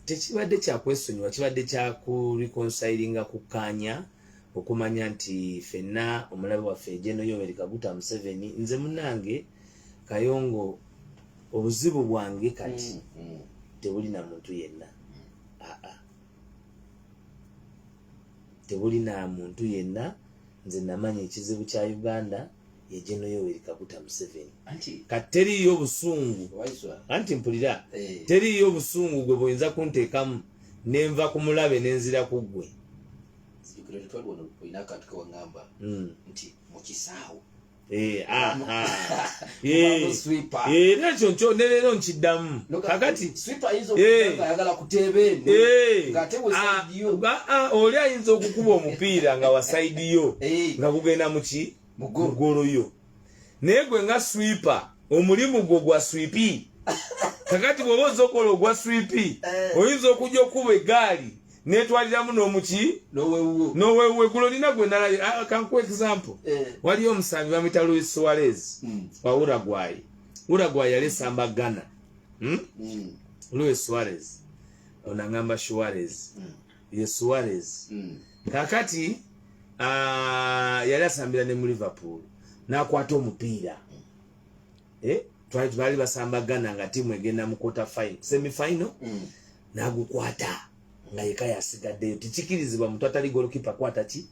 tekibadde kyakwesonyiwa kibadde kyakureconcilinga kukkaanya okumanya nti ffenna omulabe waffe Gen. Yoweri Kaguta Museveni nze munnange Kayongo obuzibu bwange kati tebulina muntu yenna tebulina muntu yenna nze namanya ekizibu kya Uganda ye Gen. Yoweri Kaguta Museveni kati teriiyo obusungu anti mpulira teriiyo obusungu gwe bwinza kunteekamu nenva ku mulabe nenzira ku ggwe nakyo neleero nkiddamu kakati oli ayinza okukuba omupiira nga wasaidiyo nga gugenda muki mugoloyo naye gwe nga swipa omulimu gwo gwa swipi kakati bw'oba oza okola ogwa swipi oyinza okujja okuba eggaali netwaliramu n'omuki n'owewuwe gulo nina gwe nalabye kankuwa example waliyo omusambi bamuyita Luis Suarez wa Uruguay yalesa Ghana Luis Suarez onangamba Suarez ye Suarez kakati yali asambira ne mu Liverpool n'akwata omupiira twali bali basamba Ghana nga tiimu egenda mu quarter final semi final n'agukwata nga yeka yasigaddeyo tikikirizibwa muntu atali goalkeeper kwata ki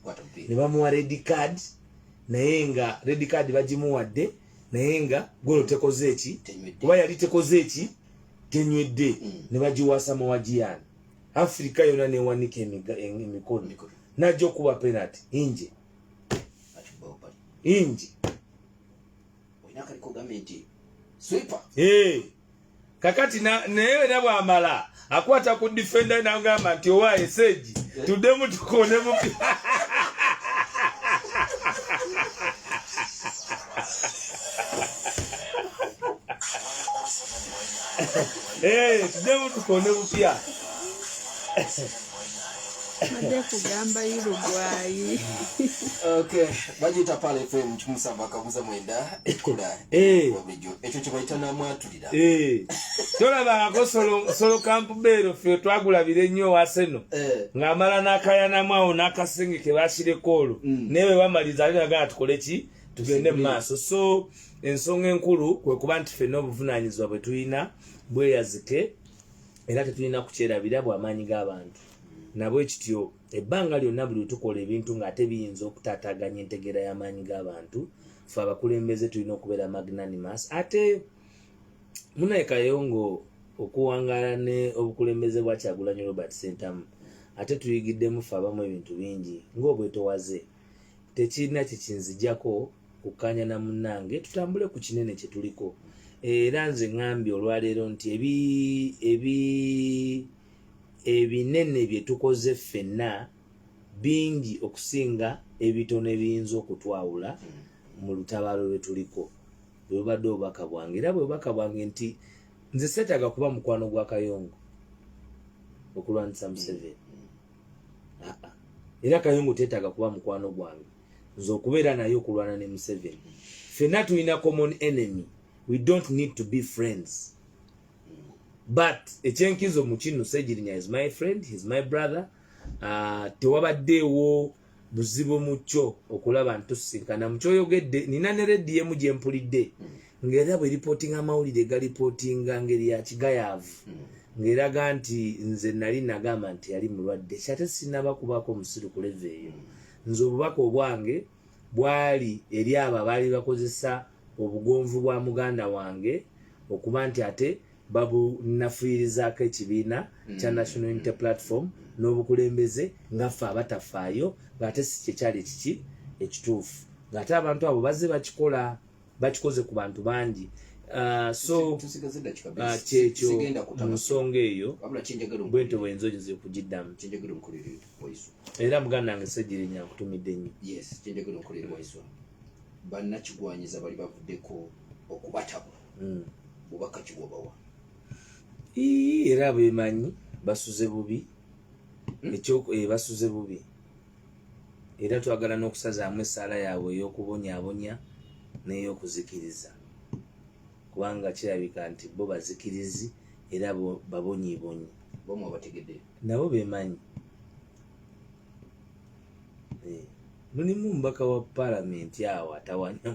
ne bamuwa red card naye nga red card bagimuwadde naye nga golo tekoze eki kuba yali tekoze eki tenywedde ne bagiwasa mu wajiyani Afrika yona newanika emikono najja okuba penalty inje kakati naye ne bwamala akwata ku defender n'agamba nti owaye Seji tuddemu tukone mupi tuddemu tukone mupya Made kugamba Uruguay. Okay, bajita pale FM chimusamba kabuza mwenda ekula. Ekyo kibayita NAMWATULIRA. Tolaba ko solo camp bero fe twagulabire nnyo waseno. Ngamala nakayana mwawo nakasenge ke bashire kolo. Newe bamaliza ali naga tukole ki tugende maaso. So ensonga enkulu kwe kuba nti fe n'obuvunaanyizibwa bwe tulina bweyazike era tetulina kukyerabira bw'amaanyi g'abantu. nabwe kityo ebbanga lyonna buli tukola ebintu ng'ate biyinza okutaataaganya entegeera y'amaanyi g'abantu fe abakulembeze tulina okubeera magnanimous. Ate Munaye Kayongo okuwangaala ne obukulembeze bwa Kyagulanyi Robert Ssentamu ate tuyigiddemu fe abamu ebintu bingi ng'obwetowaze tekirina kikinzijjako kukkaanya na munnange tutambule ku kinene kye tuliko. Era nze ŋŋambye olwaleero nti ebinene bye tukoze ffenna bingi okusinga ebitono ebiyinza okutwawula mu lutabaalo lwe tuliko. Bwe bubadde obubaka bwange era bwe bubaka bwange nti nze seetaaga kuba mukwano gwa Kayongo okulwanyisa Museveni. Era Kayongo teetaaga kuba mukwano gwange nze okubeera naye okulwana ne Museveni. Ffenna tulina common enemy. We don't need to be friends. But ekyenkizo mu kino Ssegirinya is my friend, he's my brother. Tewabaddeewo buzibu mu kyo okulaba ntusisinkana mu kyoyogedde. Nina ne rediyo gye mpulidde ng'era bwe ripootinga amawulire galipootinga ngeri ya kigayaavu ng'eraga nti nze nali nagamba nti yali mulwadde kyate sinaba kubaako omusiru ku leve eyo. Nze obubaka obwange bwali eri abo abaali bakozesa obugonvu bwa muganda wange okuba nti ate babunafuirizaako ekibiina kya National Unity Platform n'obukulembeze ngaffe abatafaayo ng'ate si kyekyali kiki ekituufu ng'ate abantu abo bazze bakikoze ku bantu bangi. So kyekyo mu nsonga eyo bwentyo bwenzozi okugiddamu era muganda wange Ssegirinya akutumidde nnyo. Yes, kyenjagala okolera Waiswa. Bannakigwanyiza bali bavuddeko okubatabula. Bubaka kigobawa. Era bemanyi basuze bubi. Basuze bubi. Era twagala n'okusazaamu essaala yaabwe ey'okubonyaabonya n'ey'okuzikiriza. Kubanga kirabika nti bo bazikirizi era babonyiibonyi. Bomu abategedde. Nabo bemanyi. Mulimu mbaka wa palamenti awo atawanya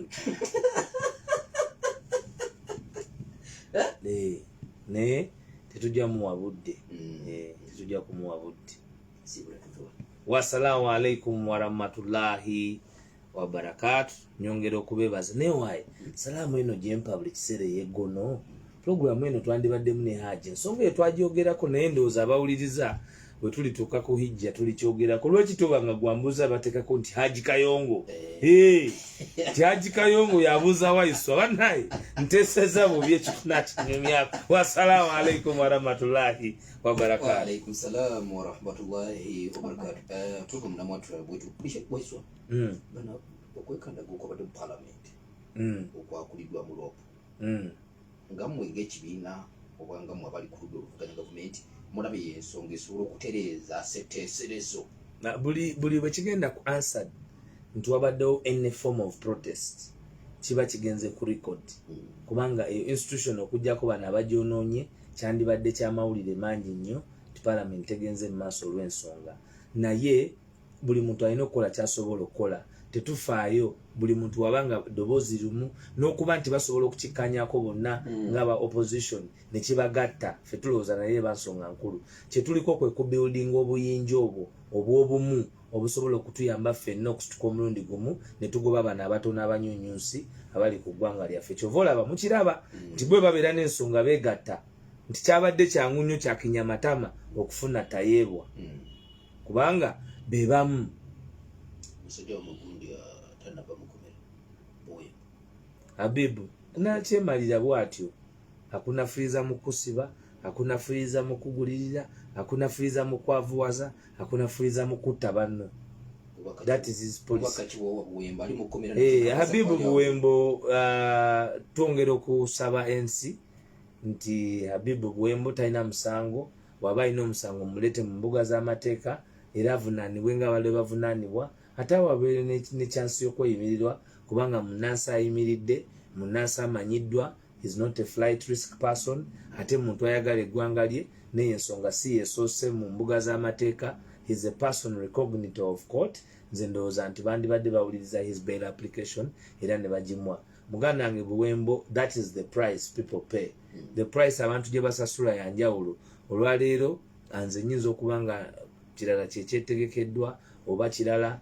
ne tetujja muwa budde. Tetujja kumuwa budde. Wassalamu alaikum warahmatullahi wabarakatu. Nyongera okubebaza naye waaye salaamu eno gye mpa buli kiseera ey'eggono. Pulogulaamu eno twandibaddemu ne Haji ensonga eyo twagyogerako naye ndowooza abawuliriza bwe tulituuka ku hijja tulikyogerako. Lwaki tobanga gwambuuza bateekako nti Haji Kayongo ti Haji Kayongo yabuuza Waiswa bannaye nteeseza bubi ekifuna kinyumyako. Wassalaamu alaikum warahmatullahi wabarakatu. Wa alaikum salaam warahmatullahi wabarakatu. Tuko mnamwatulira bwetu Waiswa bana okwekandaga okubadde mu palamenti okwakuliddwa mu loopo nga mmwe ng'ekibiina oba nga mmwe abali ku ludda oluvuganya gavumenti mulabe y'ensonga esobola okutereeza seteeserezo. Buli bwe kigenda ku answered nti wabaddewo any form of protest kiba kigenze ku record kubanga eyo institution okujjako bano abagyonoonye kyandibadde ky'amawulire mangi nnyo ti palamenti tegenze mu maaso olw'ensonga. Naye buli muntu alina okukola ky'asobola okukola. Tetufaayo buli muntu wabanga ddoboozi limu n'okuba nti basobola okukikkanyako bonna ng'aba opposition ne kibagatta ffe tulowooza naye bansonga nkulu. Kye tuliko kwe kubuildinga obuyinja obwo obw'obumu obusobola okutuyamba ffenna okusituka omulundi gumu ne tugoba bano abatono abanyunyusi abali ku ggwanga lyaffe. Kyova olaba mukiraba nti bwe babeera n'ensonga beegatta nti kyabadde kyangu nnyo kya kinyamatama okufuna tayeebwa kubanga be bamu. Habibu nakyemalira bw'atyo akunafuriza mu kusiba, akunafuriza mu kugulirira, akunafuriza mu kwavuwaza, akunafuriza mu kutta banno. That is his policy. Habibu Buwembo twongera okusaba ensi nti Habibu Buwembo talina musango, waba alina omusango mulete mu mbuga z'amateeka era avunaanibwe nga bali bavunaanibwa ate wabeere ne chance y'okweyimirirwa kubanga munnansi ayimiridde, munnansi amanyiddwa, is not a flight risk person, ate muntu ayagala eggwanga lye naye ensonga si yesoose mu mbuga z'amateeka, is a person recognito of court. Nze ndowooza nti bandibadde bawuliriza his bail application era ne bagimwa. Muganda wange Buwembo, that is the price people pay. The price abantu gye basasula yanjawulo. Olwaleero nze nnyinza okuba nga kirala kyekyetegekeddwa oba kirala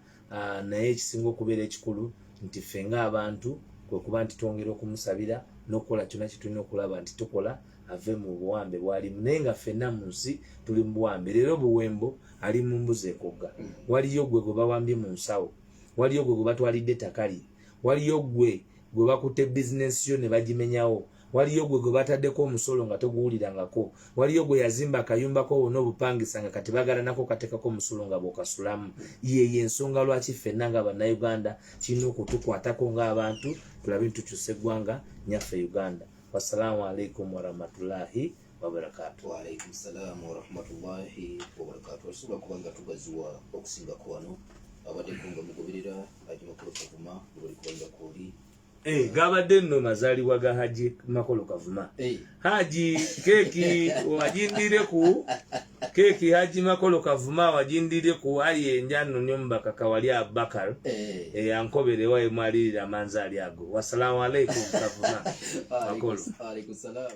naye ekisinga okubeera ekikulu nti ffe ng'abantu kwe kuba nti twongera okumusabira n'okukola kyonna kye tulina okulaba nti tukola ave mu buwambe bwalimu naye nga ffenna mu nsi tuli mu buwambe. Leero obuwembo ali mu mbuzi ekogga, waliyo gwe gwe bawambye mu nsawo, waliyo gwe gwe batwalidde takali, waliyo gwe gwe bakutte bizinensi yo ne bagimenyawo, waliyo gwe gwe bataddeko omusolo nga toguwulirangako, waliyo gwe yazimba akayumba ko wonna obupangisa nga kati bagala nako katekako omusolo nga bw'okasulamu. Yeyo ensonga lwaki ffenna nga bannayuganda kirina okutukwatako ng'abantu tulabe ntukyusa eggwanga nyaffe Uganda. Wassalamu alaikum warahmatullahi wabarakatuh. Wa alaikum salam warahmatullahi wabarakatuh. Asuba kubanga tugaziwa okusingako wano abadde kunga mugoberera Haji Makolo Kavuma buli kubanga kuli gabadde nno mazaalibwa ga Haji Makolo Kavuma. Haji keki wajindire ku keki Haji Makolo Kavuma wajindire ku ali enjano nyumba kakawali Abakar yankobere wae mwalirira manzaali ago. Wassalamu alaikum Kavuma Makolo. Alaikum salam.